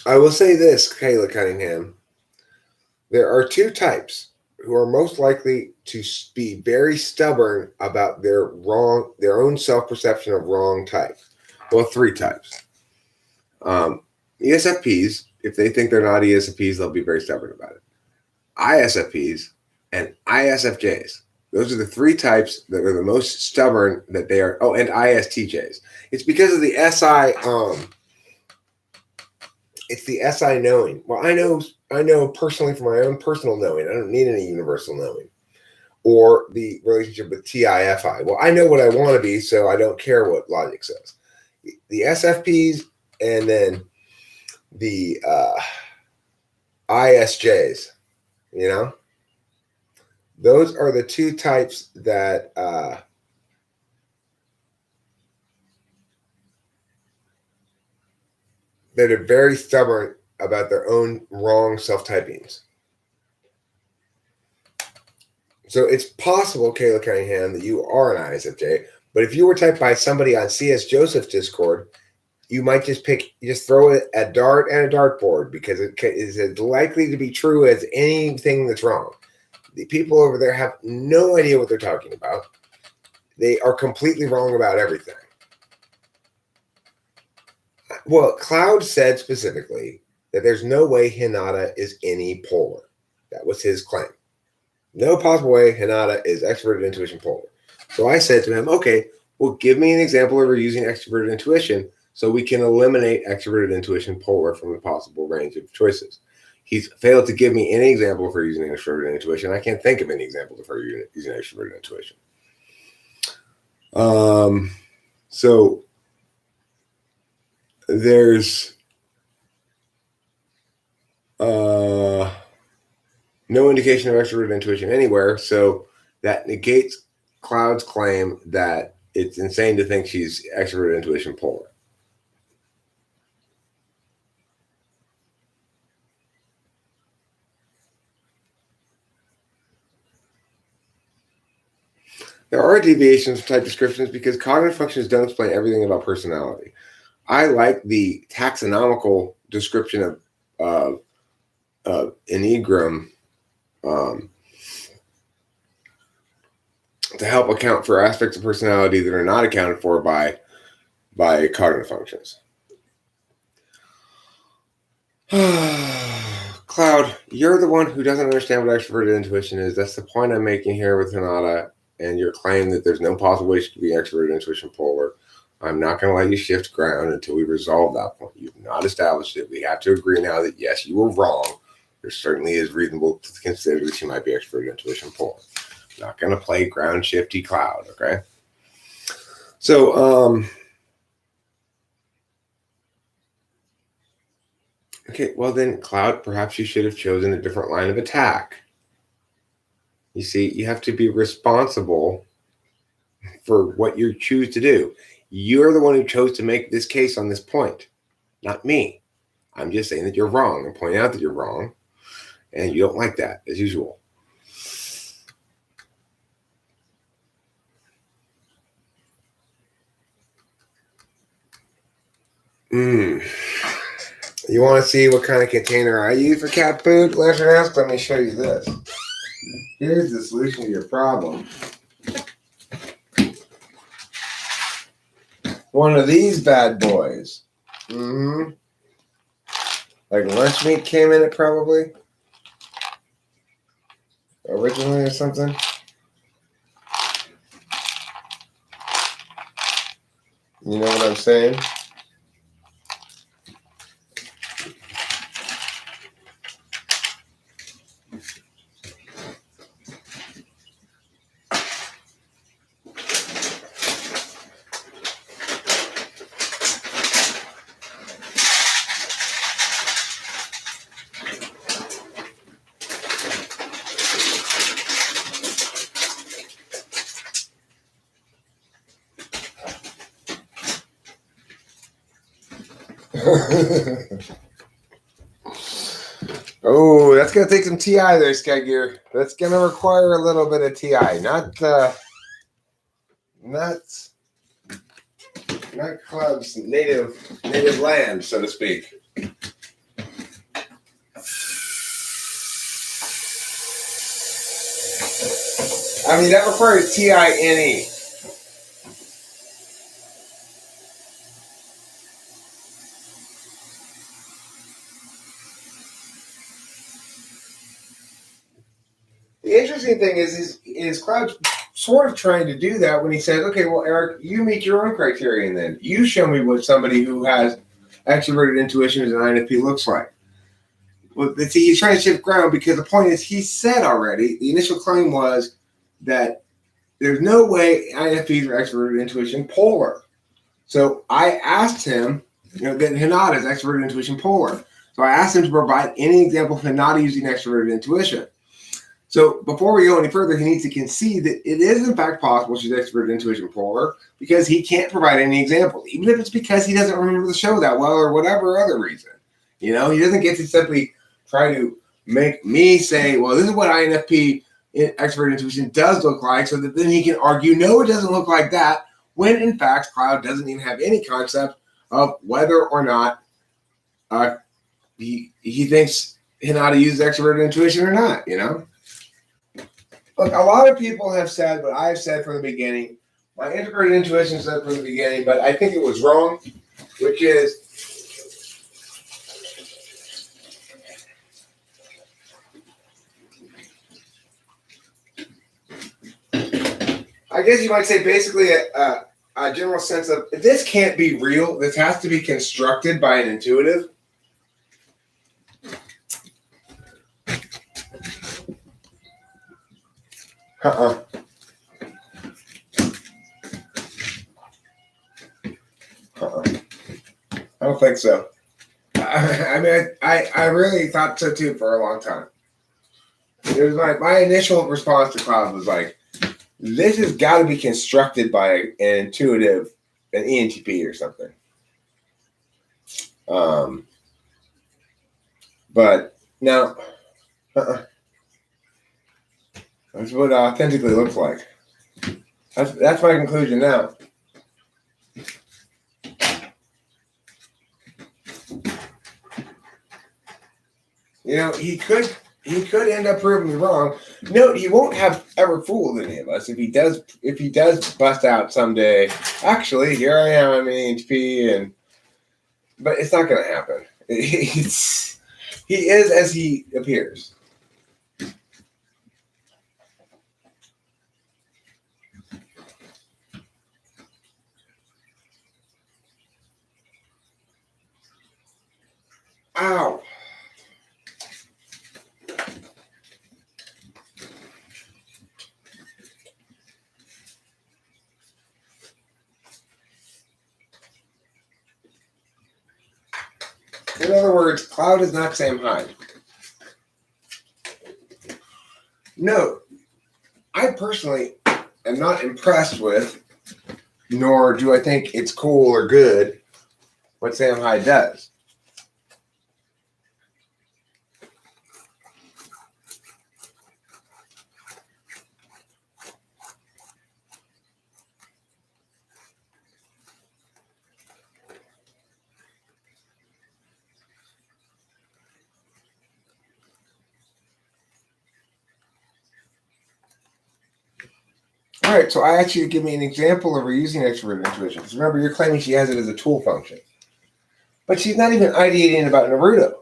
I will say this, Kayla Cunningham. There are two types who are most likely to be very stubborn about their own self-perception of wrong type. Well, three types. ESFPs, if they think they're not ESFPs, they'll be very stubborn about it. ISFPs and ISFJs. Those are the three types that are the most stubborn that they are. Oh, and ISTJs. It's because of the SI. It's the SI knowing. Well, I know personally from my own personal knowing. I don't need any universal knowing. Or the relationship with TIFI. Well, I know what I want to be, so I don't care what logic says. The SFPs and then the ISJs, those are the two types that that are very stubborn about their own wrong self-typings. So it's possible, Kayla Cunningham, that you are an ISFJ, but if you were typed by somebody on CS Joseph's Discord, you might just throw it a dart and a dartboard because it is as likely to be true as anything that's wrong. The people over there have no idea what they're talking about. They are completely wrong about everything. Well, Cloud said specifically that there's no way Hinata is any polar. That was his claim. No possible way Hinata is extroverted intuition polar. So I said to him, okay, well, give me an example of her using extroverted intuition so we can eliminate extroverted intuition polar from the possible range of choices. He's failed to give me any example of her using extroverted intuition. I can't think of any examples of her using extroverted intuition. So there's no indication of extroverted intuition anywhere, so that negates Cloud's claim that it's insane to think she's extroverted intuition polar. There are deviations from type descriptions because cognitive functions don't explain everything about personality. I like the taxonomical description of Enneagram to help account for aspects of personality that are not accounted for by cognitive functions. Cloud, you're the one who doesn't understand what extroverted intuition is. That's the point I'm making here with Hinata and your claim that there's no possible way she could be extroverted intuition polar. I'm not going to let you shift ground until we resolve that point. You've not established it. We have to agree now that, yes, you were wrong. There certainly is reasonable to consider that she might be extroverted intuition polar. I'm not going to play ground shifty Cloud, okay? So, okay, well then, Cloud, perhaps you should have chosen a different line of attack. You see, you have to be responsible for what you choose to do. You're the one who chose to make this case on this point, not me. I'm just saying that you're wrong and pointing out that you're wrong, and you don't like that, as usual. You want to see what kind of container I use for cat food, Lantern? Let me show you this. Here's the solution to your problem. One of these bad boys. Like lunch meat came in it probably. Originally or something. You know what I'm saying? Oh, that's gonna take some TI there, Skygear. That's gonna require a little bit of TI, not Cloud's native land, so to speak. I mean, that requires TI-NE. The interesting thing is Cloud's sort of trying to do that when he says, okay, well, Eric, you meet your own criterion then. You show me what somebody who has extroverted intuition as an INFP looks like. Well, see, he's trying to shift ground because the point is he said already, the initial claim was that there's no way INFPs are extroverted intuition polar. So I asked him, that Hinata is extroverted intuition polar. So I asked him to provide any example of Hinata using extroverted intuition. So before we go any further, he needs to concede that it is in fact possible she's extroverted intuition polar because he can't provide any example, even if it's because he doesn't remember the show that well or whatever other reason. He doesn't get to simply try to make me say, well, this is what INFP extroverted intuition does look like, so that then he can argue, no, it doesn't look like that, when in fact Cloud doesn't even have any concept of whether or not he thinks Hinata uses extroverted intuition or not, Look, a lot of people have said what I've said from the beginning. My integrated intuition said from the beginning, but I think it was wrong, which is I guess you might say basically a general sense of this can't be real. This has to be constructed by an intuitive. I don't think so. I really thought so too for a long time. It was my initial response to Cloud was like, this has got to be constructed by an intuitive, an ENTP or something. But now, that's what it authentically looks like. That's my conclusion now. He could end up proving me wrong. Note, he won't have ever fooled any of us if he does bust out someday. Actually, here I am, I'm an ENTP, but it's not going to happen. He is as he appears. Ow. In other words, Cloud is not Sam Hyde. No, I personally am not impressed with, nor do I think it's cool or good, what Sam Hyde does. All right, so I asked you to give me an example of her using extroverted intuition. Because remember, you're claiming she has it as a tool function. But she's not even ideating about Naruto.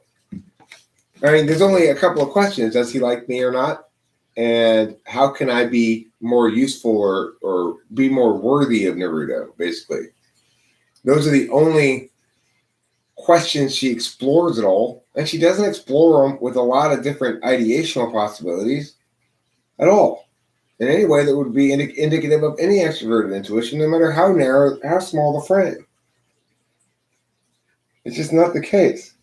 I mean, there's only a couple of questions. Does he like me or not? And how can I be more useful or be more worthy of Naruto, basically? Those are the only questions she explores at all. And she doesn't explore them with a lot of different ideational possibilities at all. In any way that would be indicative of any extroverted intuition, no matter how narrow, how small the frame. It's just not the case.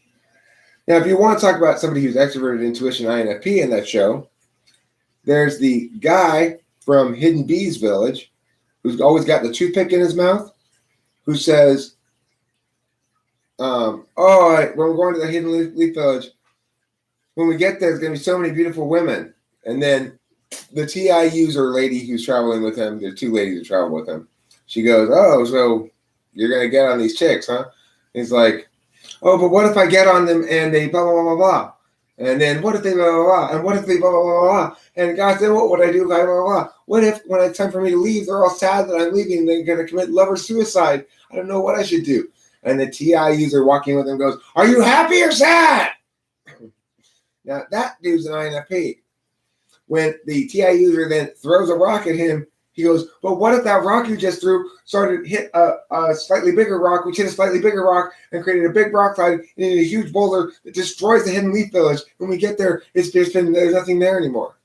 Now, if you want to talk about somebody who's extroverted intuition INFP in that show, there's the guy from Hidden Bees Village who's always got the toothpick in his mouth, who says, when we're going to the Hidden Leaf Village, when we get there, there's going to be so many beautiful women. And then the TI user lady who's traveling with him, there's two ladies who travel with him. She goes, "Oh, so you're going to get on these chicks, huh?" He's like, "Oh, but what if I get on them and they blah, blah, blah, blah, blah? And then what if they blah, blah, blah? And what if they blah, blah, blah, blah? And God said, what would I do if I blah, blah, blah? What if when it's time for me to leave, they're all sad that I'm leaving, they're going to commit lover suicide? I don't know what I should do." And the TI user walking with him goes, "Are you happy or sad?" Now, that dude's an INFP. When the TI user then throws a rock at him, he goes, "But what if that rock you just threw started to hit a slightly bigger rock, which hit a slightly bigger rock and created a big rock slide and a huge boulder that destroys the Hidden Leaf Village? When we get there, there's nothing there anymore.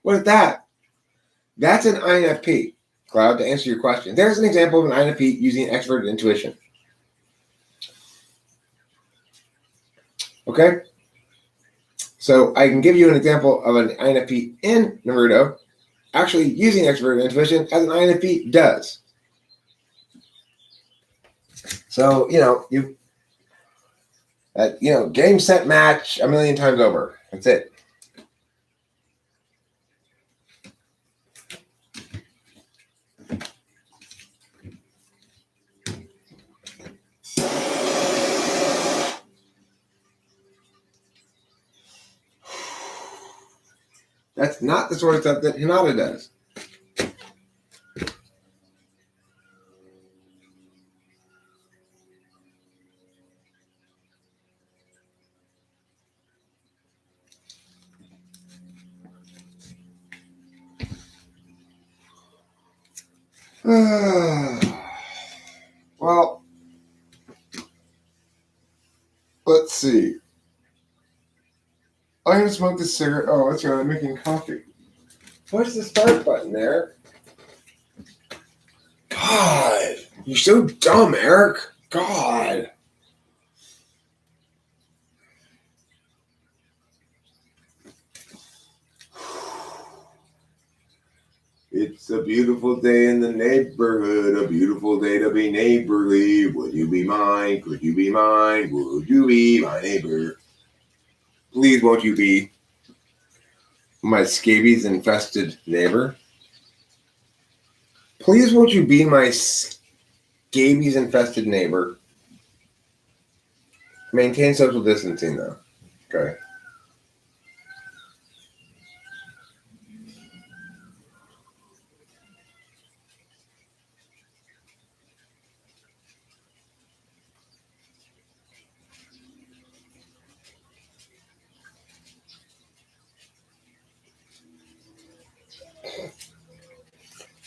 What if that?" That's an INFP. Cloud, to answer your question, there's an example of an INFP using extroverted intuition. Okay? So I can give you an example of an INFP in Naruto actually using extroverted intuition as an INFP does. So, game, set, match a million times over. That's it. That's not the sort of stuff that Hinata does. Well, let's see. I'm going to smoke this cigarette. Oh, that's right. I'm making coffee. Push the start button there. God, you're so dumb, Eric. God. It's a beautiful day in the neighborhood, a beautiful day to be neighborly. Would you be mine? Could you be mine? Would you be my neighbor? Please, won't you be my scabies-infested neighbor? Please, won't you be my scabies-infested neighbor? Maintain social distancing, though. Okay.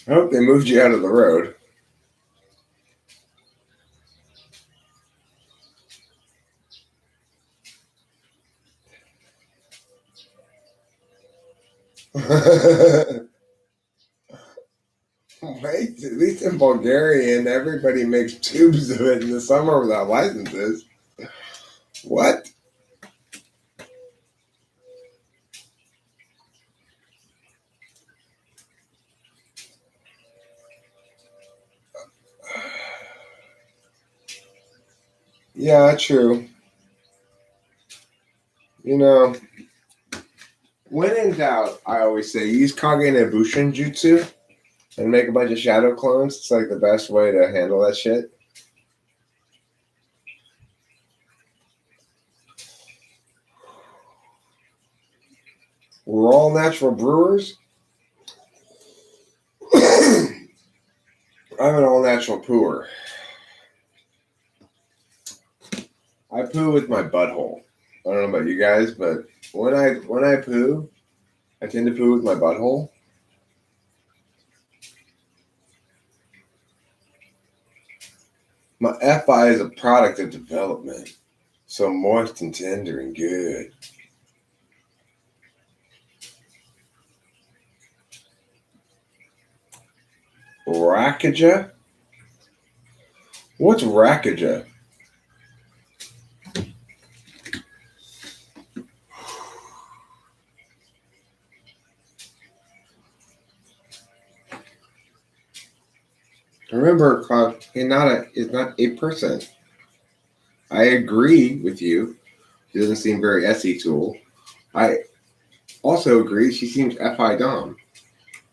I hope they moved you out of the road. Wait, at least in Bulgaria, everybody makes tubes of it in the summer without licenses. What? Yeah, true. When in doubt, I always say use Kage Nebushin Jutsu and make a bunch of shadow clones. It's like the best way to handle that shit. We're all natural brewers. I'm an all natural pooer. I poo with my butthole. I don't know about you guys, but when I poo, I tend to poo with my butthole. My FI is a product of development. So moist and tender and good. Rackaja? What's Rackaja? Remember, Hinata is not a person. I agree with you. She doesn't seem very SE tool. I also agree she seems FI Dom.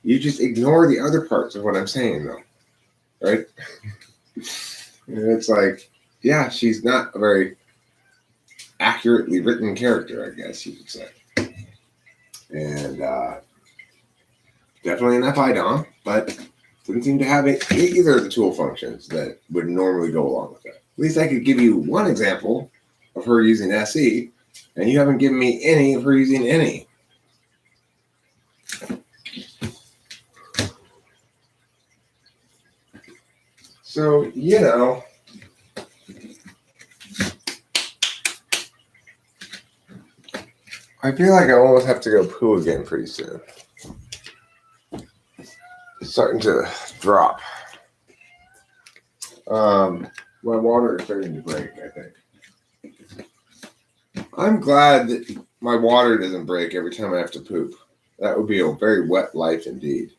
You just ignore the other parts of what I'm saying, though, right? And it's like, yeah, she's not a very accurately written character, I guess you could say. And definitely an FI Dom, but didn't seem to have either of the tool functions that would normally go along with it. At least I could give you one example of her using SE, and you haven't given me any of her using any. So, I feel like I almost have to go poo again pretty soon. It's starting to drop. My water is starting to break, I think. I'm glad that my water doesn't break every time I have to poop. That would be a very wet life indeed.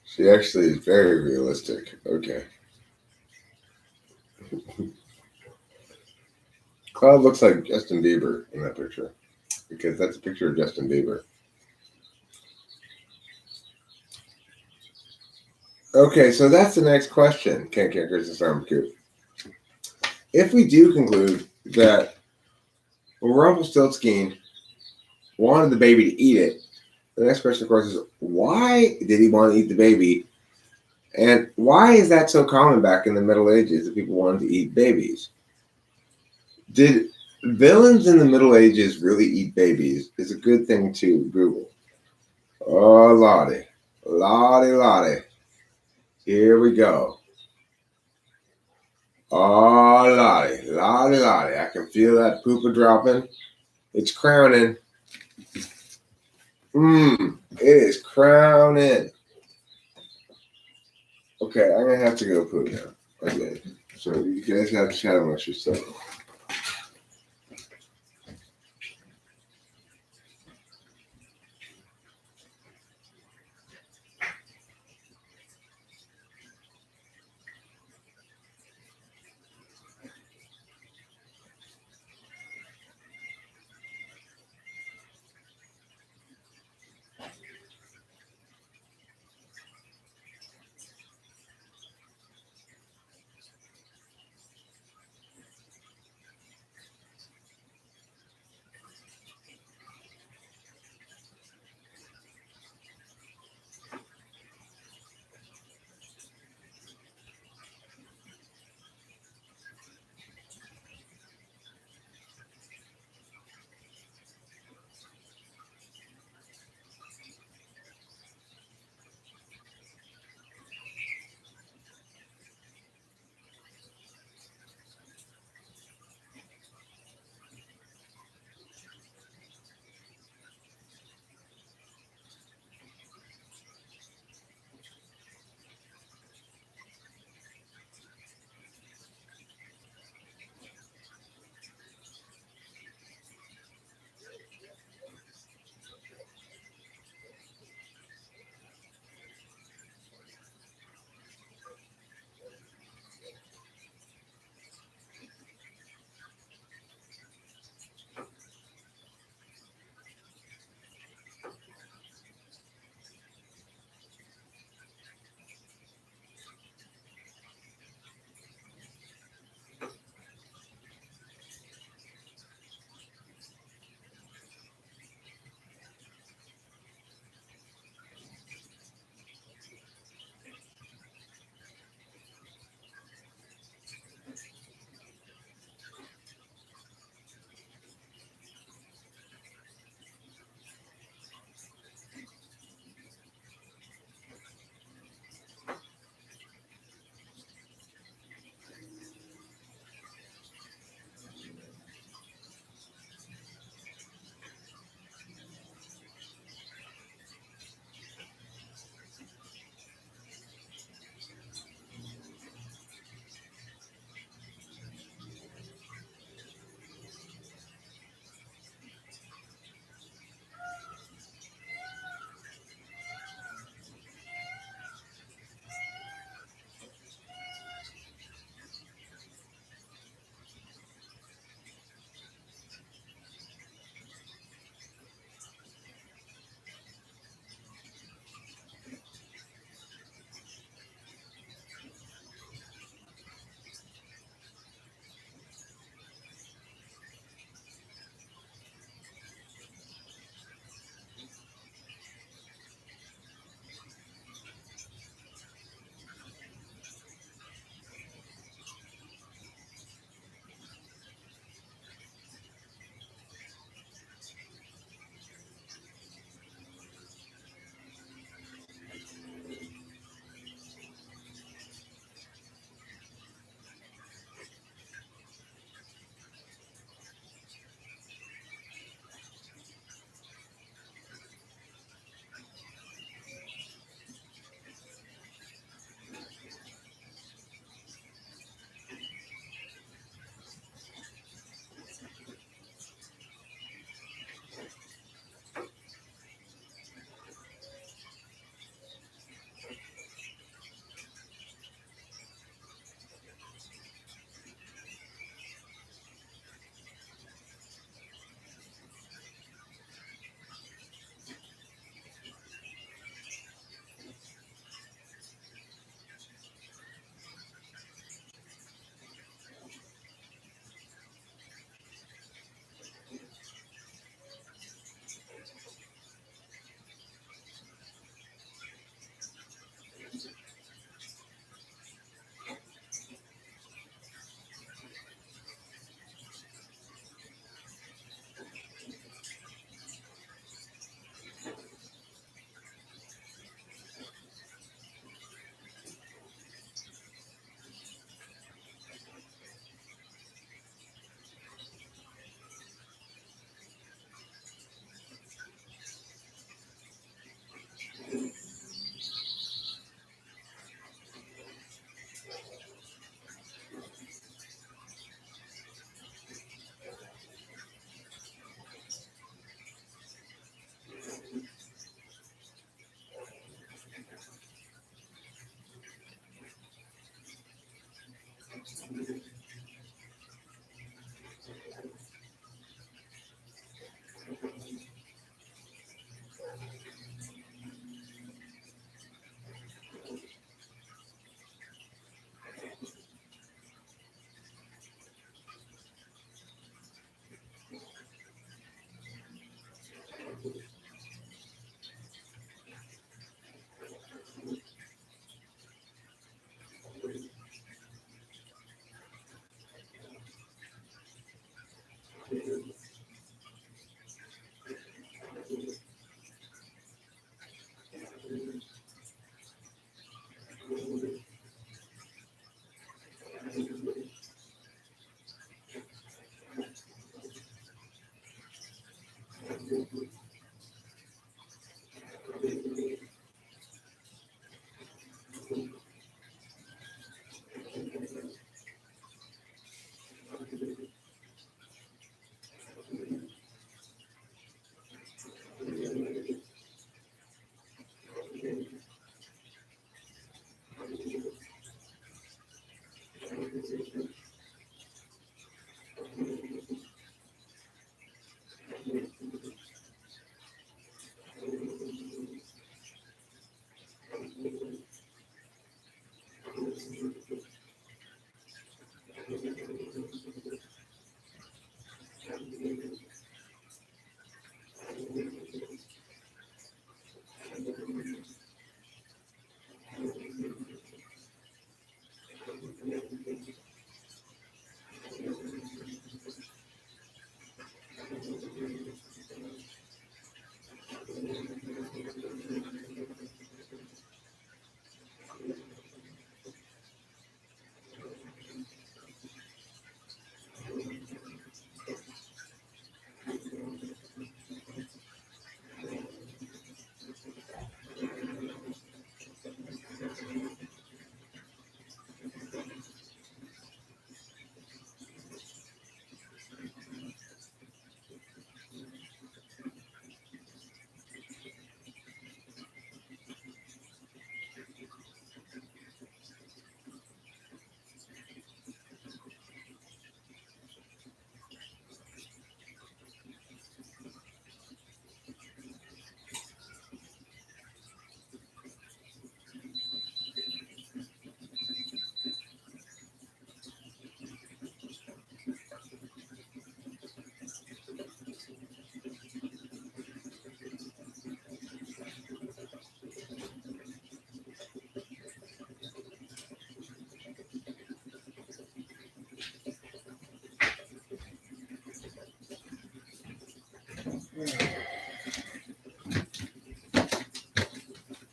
She actually is very realistic. Okay. Cloud looks like Justin Bieber in that picture, because that's a picture of Justin Bieber. Okay, so that's the next question. Can't Chris and Storm Coop. If we do conclude that Rumpelstiltskin wanted the baby to eat it, the next question, of course, is why did he want to eat the baby? And why is that so common back in the Middle Ages that people wanted to eat babies? Did villains in the Middle Ages really eat babies? Is a good thing to Google. Oh, lottie. Lottie, lottie. Here we go. Oh, lottie. Lottie, lottie. I can feel that pooper dropping. It's crowning. It is crowning. Okay, I'm going to have to go poo now. Okay. So you guys have to chat amongst yourselves.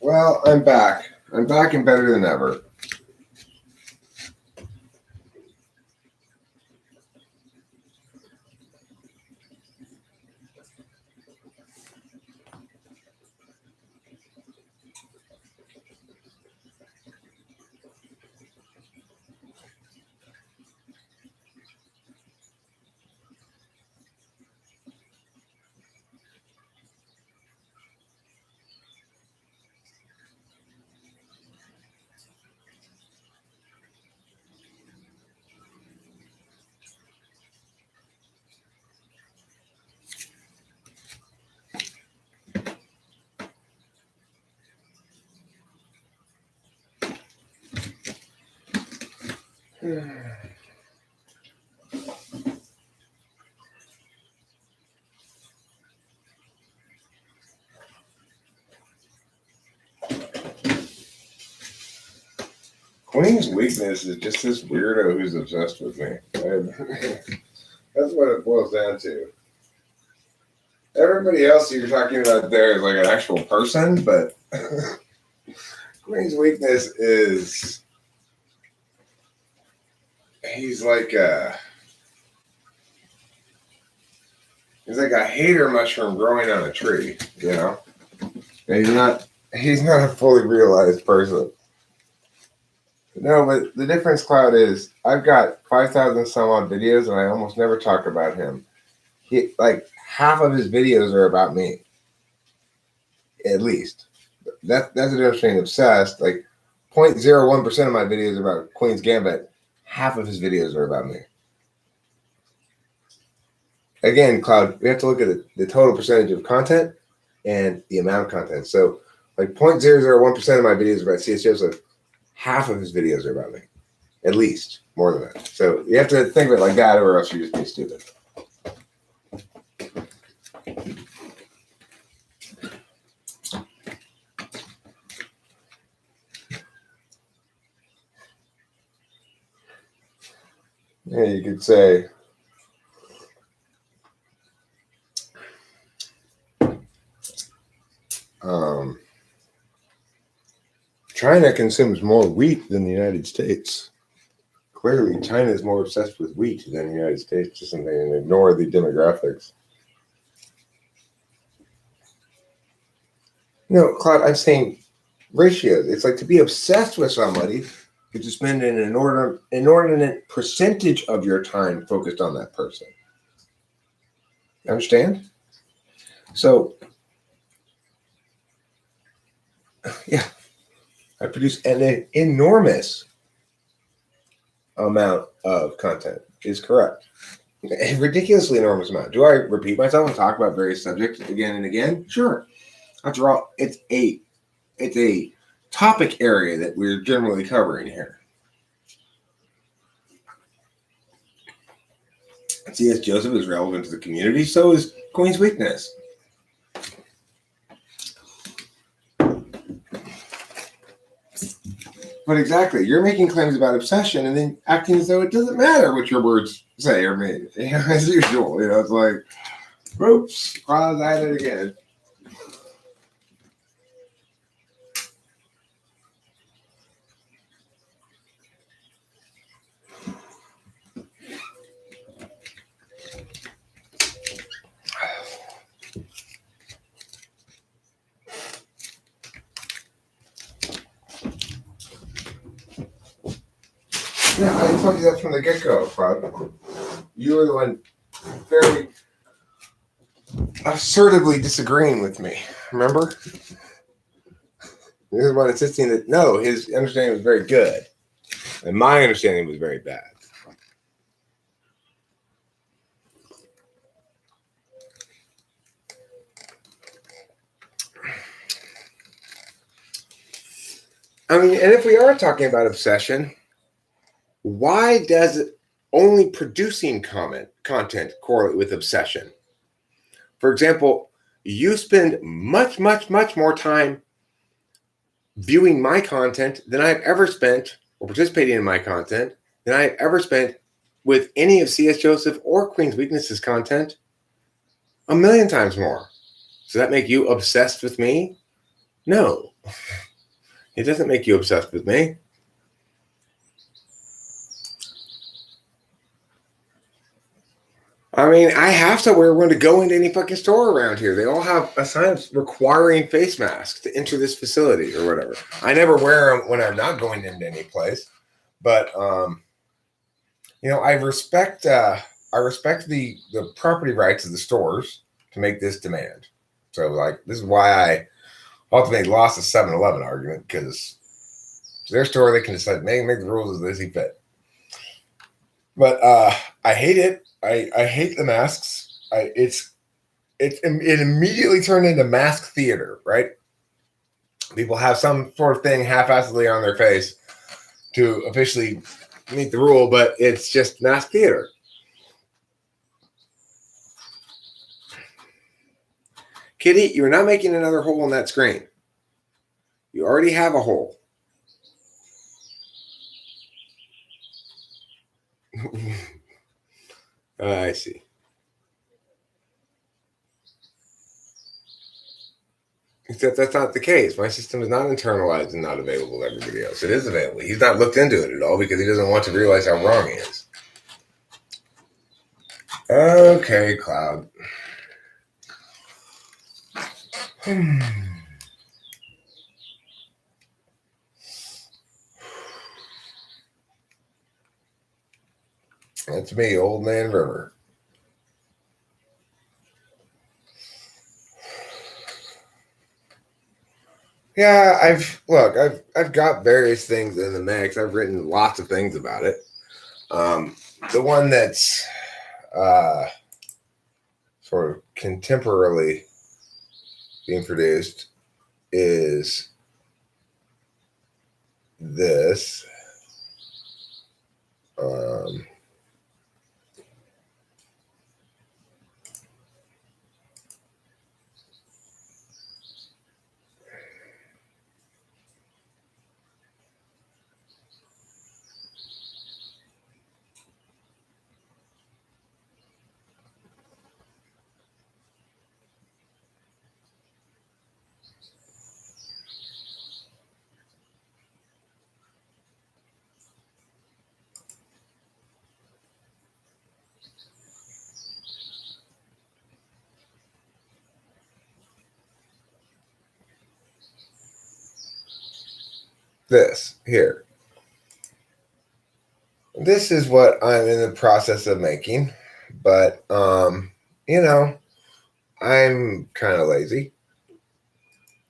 Well, I'm back. I'm back and better than ever. Queen's weakness is just this weirdo who's obsessed with me. That's what it boils down to. Everybody else you're talking about there is like an actual person, but Queen's weakness is he's like a hater mushroom growing on a tree, you know? And he's not a fully realized person. No, but the difference, Cloud, is I've got 5,000 some odd videos and I almost never talk about him. Like half of his videos are about me. At least. That's the difference between obsessed. Like 0.01% of my videos are about Queen's Gambit. Half of his videos are about me. Again, Cloud, we have to look at the total percentage of content and the amount of content. So like 0.001% of my videos are about C.S. Joseph. Half of his videos are about me. At least. More than that. So you have to think of it like that or else you're just being stupid. Yeah, you could say China consumes more wheat than the United States. Clearly, China is more obsessed with wheat than the United States, just and they ignore the demographics. No, Claude, I'm saying ratios. It's like to be obsessed with somebody is to spend an inordinate percentage of your time focused on that person. Understand? So, yeah, I produce an enormous amount of content. Is correct. A ridiculously enormous amount. Do I repeat myself and talk about various subjects again and again? Sure. After all, it's a topic area that we're generally covering here. C.S. Joseph is relevant to the community, so is Queen's Weakness. But exactly, you're making claims about obsession and then acting as though it doesn't matter what your words say or mean. As usual, it's like, oops, I was at it again. Yeah, I told you that from the get-go, Bob. You were the one very assertively disagreeing with me. Remember? You're the one insisting that no, his understanding was very good, and my understanding was very bad. I mean, and if we are talking about obsession, why does only producing content correlate with obsession? For example, you spend much, much, much more time viewing my content than I've ever spent, or participating in my content, than I've ever spent with any of C.S. Joseph or Queen's Weaknesses content, a million times more. Does that make you obsessed with me? No, it doesn't make you obsessed with me. I mean, I have to wear one to go into any fucking store around here. They all have a sign requiring face masks to enter this facility or whatever. I never wear them when I'm not going into any place, but I respect the property rights of the stores to make this demand. So, like, this is why I ultimately lost the 7-Eleven argument, because it's their store. They can decide make the rules as they see fit. But I hate it. I hate the masks. It immediately turned into mask theater, right? People have some sort of thing half-assedly on their face to officially meet the rule, but it's just mask theater. Kitty, you're not making another hole in that screen. You already have a hole. I see. Except that's not the case. My system is not internalized and not available to everybody else. It is available. He's not looked into it at all because he doesn't want to realize how wrong he is. Okay, Cloud. That's me, Old Man River. Yeah, I've got various things in the mix. I've written lots of things about it. The one that's sort of contemporarily being produced is this. this here. This is what I'm in the process of making, but you know, I'm kind of lazy.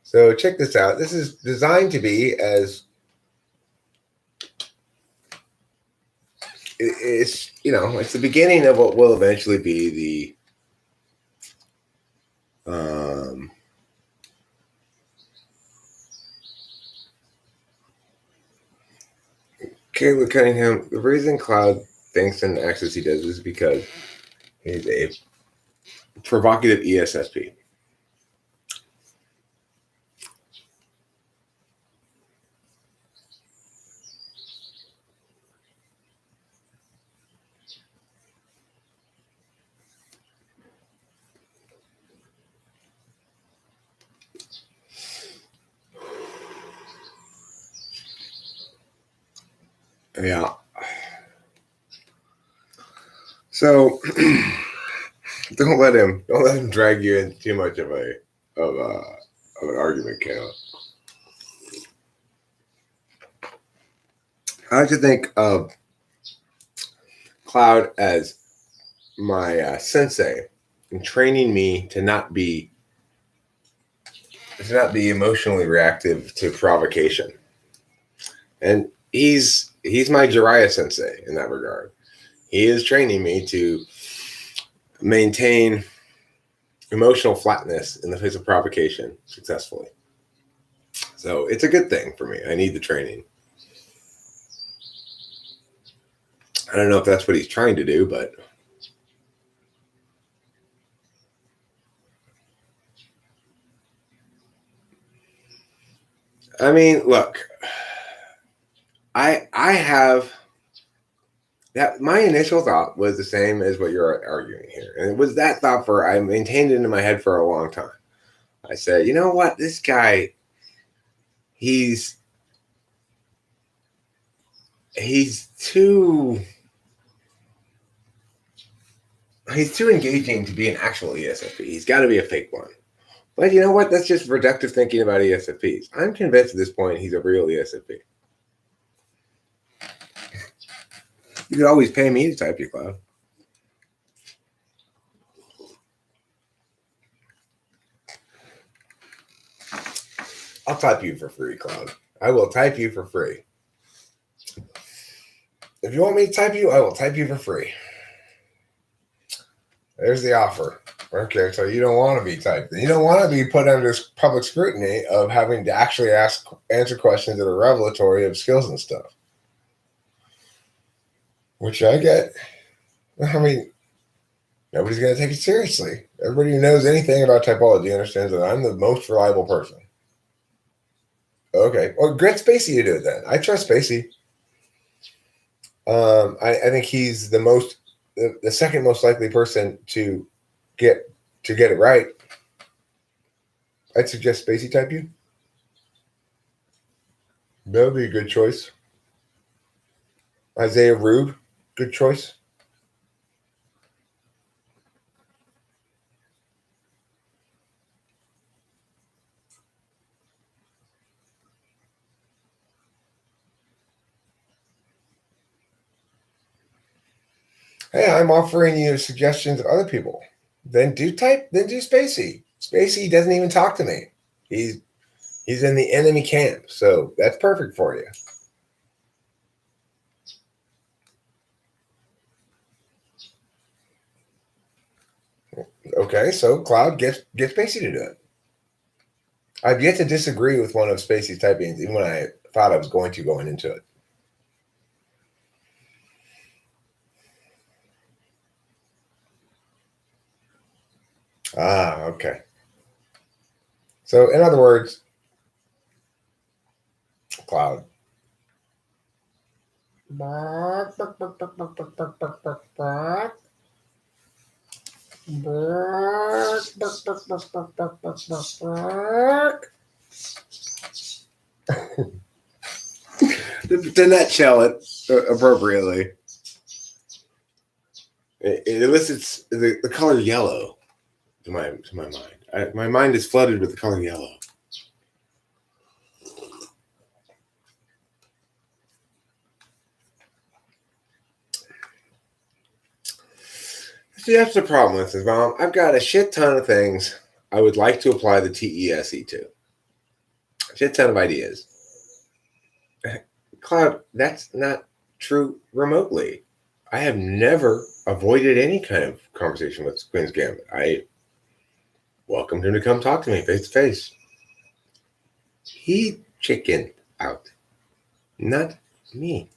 So check this out. This is designed to be as it's it's the beginning of what will eventually be the Caleb Cunningham. The reason Cloud thinks and acts as he does is because he's a provocative ESFP. Yeah. So don't let him drag you into too much of an argument, Caleb. I like to think of Cloud as my sensei in training me to not be emotionally reactive to provocation, and he's my Jiraiya sensei in that regard. He is training me to maintain emotional flatness in the face of provocation successfully. So it's a good thing for me. I need the training. I don't know if that's what he's trying to do, but I mean, look, I have that. My initial thought was the same as what you're arguing here, and it was that thought I maintained it in my head for a long time. I said, you know what, this guy, he's too engaging to be an actual ESFP. He's got to be a fake one. But you know what? That's just reductive thinking about ESFPs. I'm convinced at this point he's a real ESFP. You could always pay me to type you, Cloud. I'll type you for free, Cloud. I will type you for free. If you want me to type you, I will type you for free. There's the offer. Okay, so you don't want to be typed. You don't want to be put under public scrutiny of having to actually answer questions that are revelatory of skills and stuff. Which I get. I mean, nobody's going to take it seriously. Everybody who knows anything about typology understands that I'm the most reliable person. Okay, well, get Spacey to do it then. I trust Spacey. I think he's the second most likely person to get it right. I'd suggest Spacey type you. That would be a good choice. Isaiah Rube, good choice. Hey, I'm offering you suggestions of other people. Then do Spacey. Spacey doesn't even talk to me. He's in the enemy camp, so that's perfect for you. Okay, so Cloud, get Spacey to do it. I've yet to disagree with one of Spacey's typings, even when I thought I was going into it. Ah, okay. So, in other words, Cloud. To nutshell it appropriately, it elicits the color yellow to my mind. My mind is flooded with the color yellow. See, that's the problem with this, Mom. I've got a shit ton of things I would like to apply the TESE to. A shit ton of ideas. Cloud, that's not true remotely. I have never avoided any kind of conversation with Queen's Gambit. I welcomed him to come talk to me face to face. He chickened out, not me.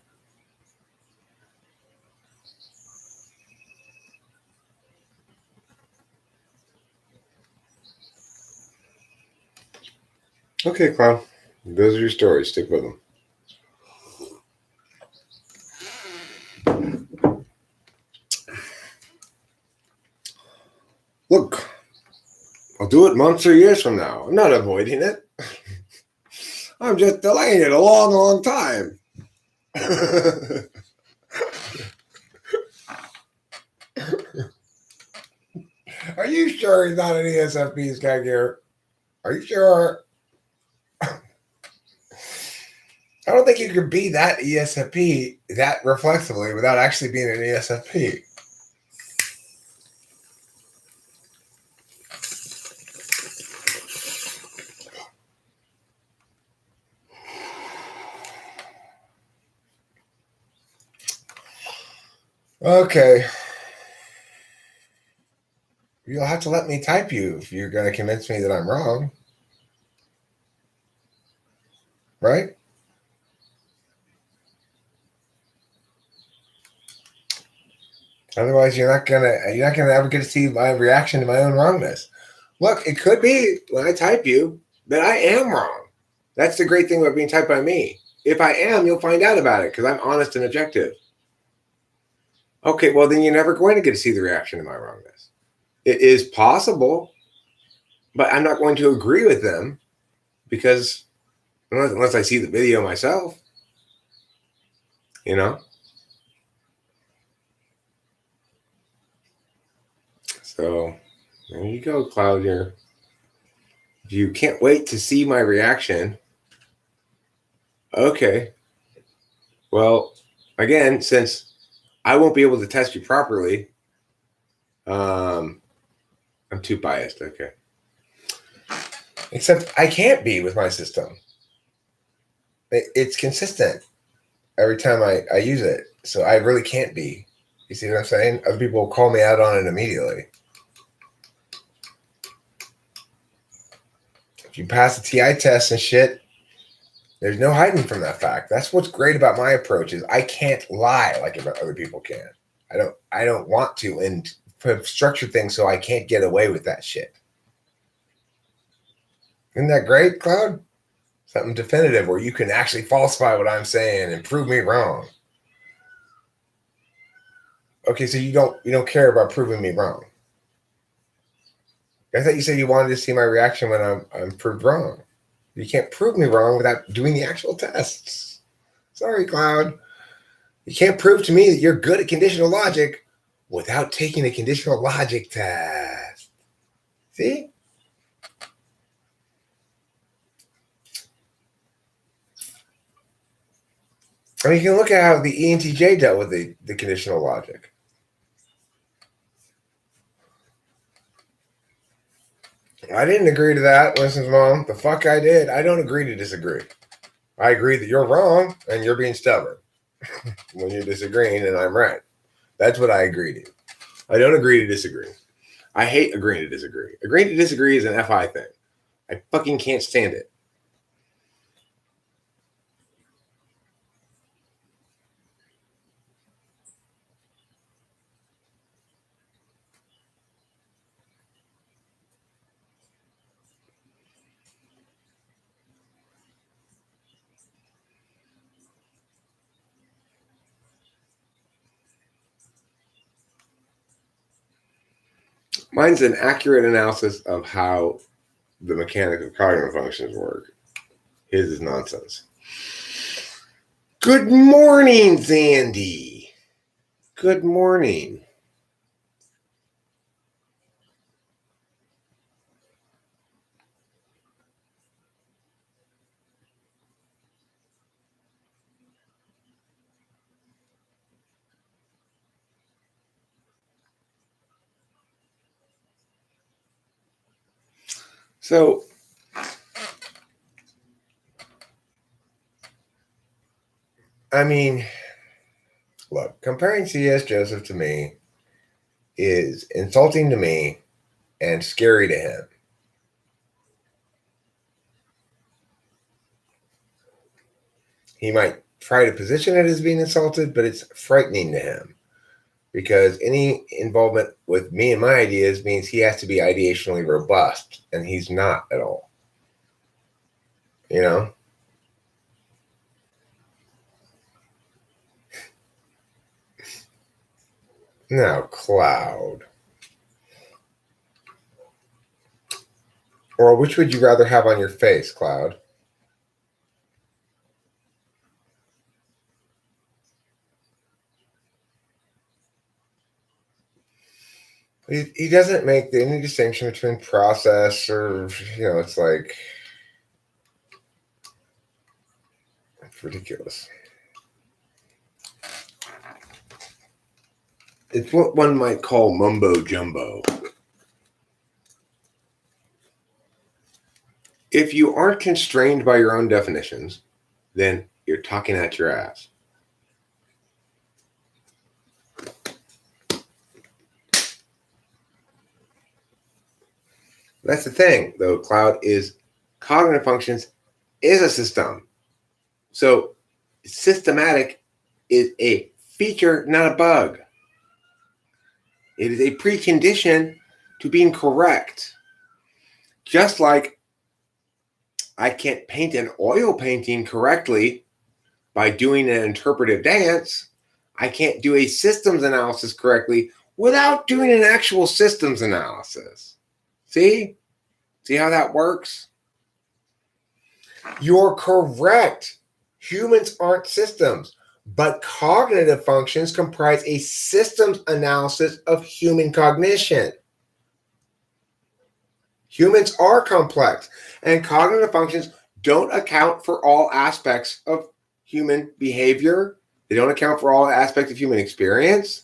Okay, Clown. Those are your stories. Stick with them. Look, I'll do it months or years from now. I'm not avoiding it. I'm just delaying it a long, long time. Are you sure he's not an ESFP, Sky Gear? Are you sure? I don't think you could be that ESFP that reflexively without actually being an ESFP. Okay. You'll have to let me type you if you're going to convince me that I'm wrong. Right? Otherwise, you're not gonna ever get to see my reaction to my own wrongness. Look, it could be when I type you that I am wrong. That's the great thing about being typed by me. If I am, you'll find out about it because I'm honest and objective. Okay, well then you're never going to get to see the reaction to my wrongness. It is possible, but I'm not going to agree with them because unless I see the video myself, you know. So there you go, Claudia. If you can't wait to see my reaction, okay. Well, again, since I won't be able to test you properly, I'm too biased. Okay. Except I can't be with my system. It's consistent every time I use it. So I really can't be. You see what I'm saying? Other people will call me out on it immediately. If you pass the TI test and shit, there's no hiding from that fact. That's what's great about my approach is I can't lie like other people can. I don't want to and structure things so I can't get away with that shit. Isn't that great, Cloud? Something definitive where you can actually falsify what I'm saying and prove me wrong. Okay, so you don't care about proving me wrong. I thought you said you wanted to see my reaction when I'm proved wrong. You can't prove me wrong without doing the actual tests. Sorry, Cloud. You can't prove to me that you're good at conditional logic without taking a conditional logic test. See? I mean, you can look at how the ENTJ dealt with the conditional logic. I didn't agree to that, Winston's mom. The fuck I did. I don't agree to disagree. I agree that you're wrong and you're being stubborn when you're disagreeing and I'm right. That's what I agree to. I don't agree to disagree. I hate agreeing to disagree. Agreeing to disagree is an FI thing. I fucking can't stand it. Mine's an accurate analysis of how the mechanics of cognitive functions work. His is nonsense. Good morning, Zandy. Good morning. So, I mean, look, comparing C.S. Joseph to me is insulting to me and scary to him. He might try to position it as being insulted, but it's frightening to him because any involvement with me and my ideas means he has to be ideationally robust, and he's not at all. You know? Now, Cloud. Or which would you rather have on your face, Cloud? He doesn't make any distinction between process or, it's like, it's ridiculous. It's what one might call mumbo jumbo. If you aren't constrained by your own definitions, then you're talking at your ass. That's the thing, though, Cloud, is cognitive functions is a system. So systematic is a feature, not a bug. It is a precondition to being correct. Just like I can't paint an oil painting correctly by doing an interpretive dance, I can't do a systems analysis correctly without doing an actual systems analysis. See? See how that works? You're correct. Humans aren't systems, but cognitive functions comprise a systems analysis of human cognition. Humans are complex, and cognitive functions don't account for all aspects of human behavior. They don't account for all aspects of human experience.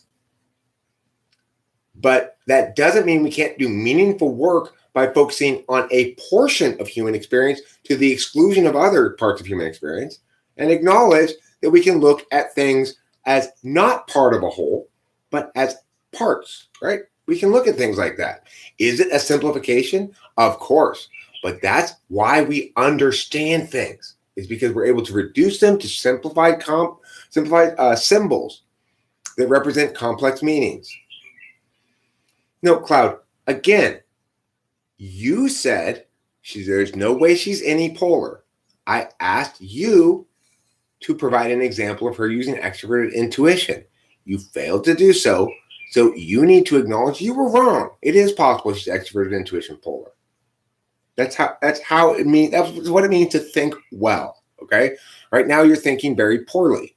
But that doesn't mean we can't do meaningful work by focusing on a portion of human experience to the exclusion of other parts of human experience, and acknowledge that we can look at things as not part of a whole, but as parts, right? We can look at things like that. Is it a simplification? Of course. But that's why we understand things, is because we're able to reduce them to simplified symbols that represent complex meanings. No, Cloud, again, you said there's no way she's anypolar. I asked you to provide an example of her using extroverted intuition. You failed to do so, so you need to acknowledge you were wrong. It is possible she's extroverted intuition polar. That's what it means to think well. Okay? Right now you're thinking very poorly.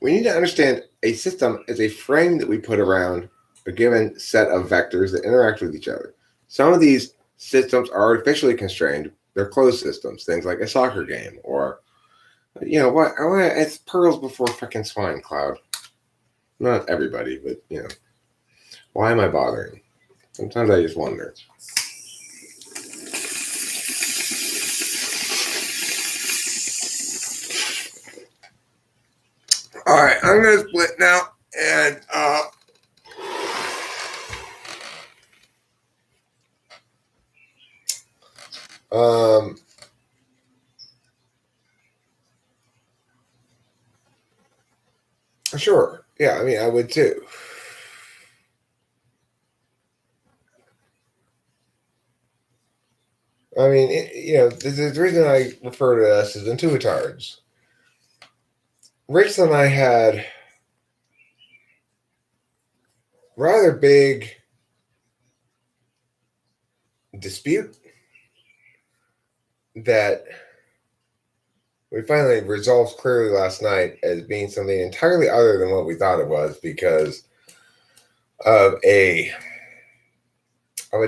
We need to understand a system as a frame that we put around a given set of vectors that interact with each other. Some of these systems are artificially constrained. They're closed systems, things like a soccer game, or, it's pearls before freaking swine, Cloud. Not everybody, but, why am I bothering? Sometimes I just wonder. All right, I'm going to split now, and sure. Yeah, I mean, I would too. I mean, the reason I refer to us as intuitards. Rachel and I had rather big dispute that we finally resolved clearly last night as being something entirely other than what we thought it was because of a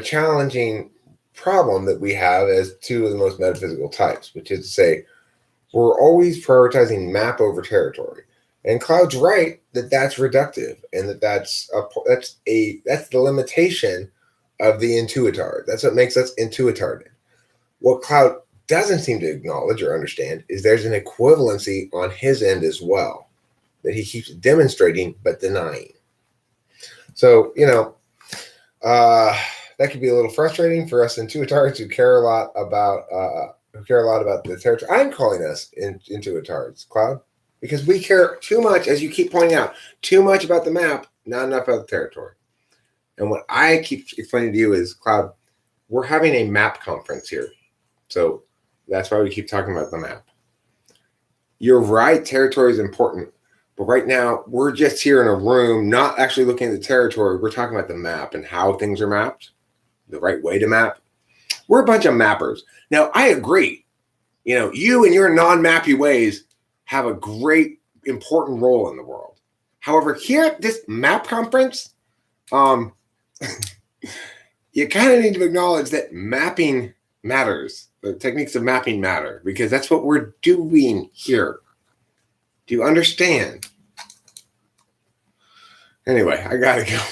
challenging problem that we have as two of the most metaphysical types, which is to say, we're always prioritizing map over territory. And Cloud's right that that's reductive, and that's the limitation of the intuitard. That's what makes us intuitarded. What Cloud doesn't seem to acknowledge or understand is there's an equivalency on his end as well that he keeps demonstrating but denying. So, that could be a little frustrating for us intuitards who care a lot about the territory. I'm calling us intuitards, Cloud, because we care too much, as you keep pointing out, too much about the map, not enough about the territory. And what I keep explaining to you is, Cloud, we're having a map conference here. So that's why we keep talking about the map. You're right, territory is important. But right now, we're just here in a room, not actually looking at the territory. We're talking about the map and how things are mapped, the right way to map. We're a bunch of mappers. Now, I agree. You and your non-mappy ways have a great, important role in the world. However, here at this map conference, you kind of need to acknowledge that mapping matters. The techniques of mapping matter because that's what we're doing here. Do you understand? Anyway, I gotta go.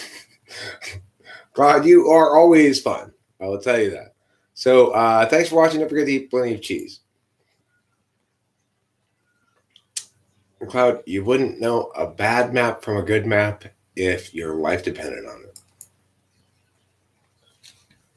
Cloud, you are always fun. I will tell you that. So thanks for watching. Don't forget to eat plenty of cheese. Cloud, you wouldn't know a bad map from a good map if your life depended on it.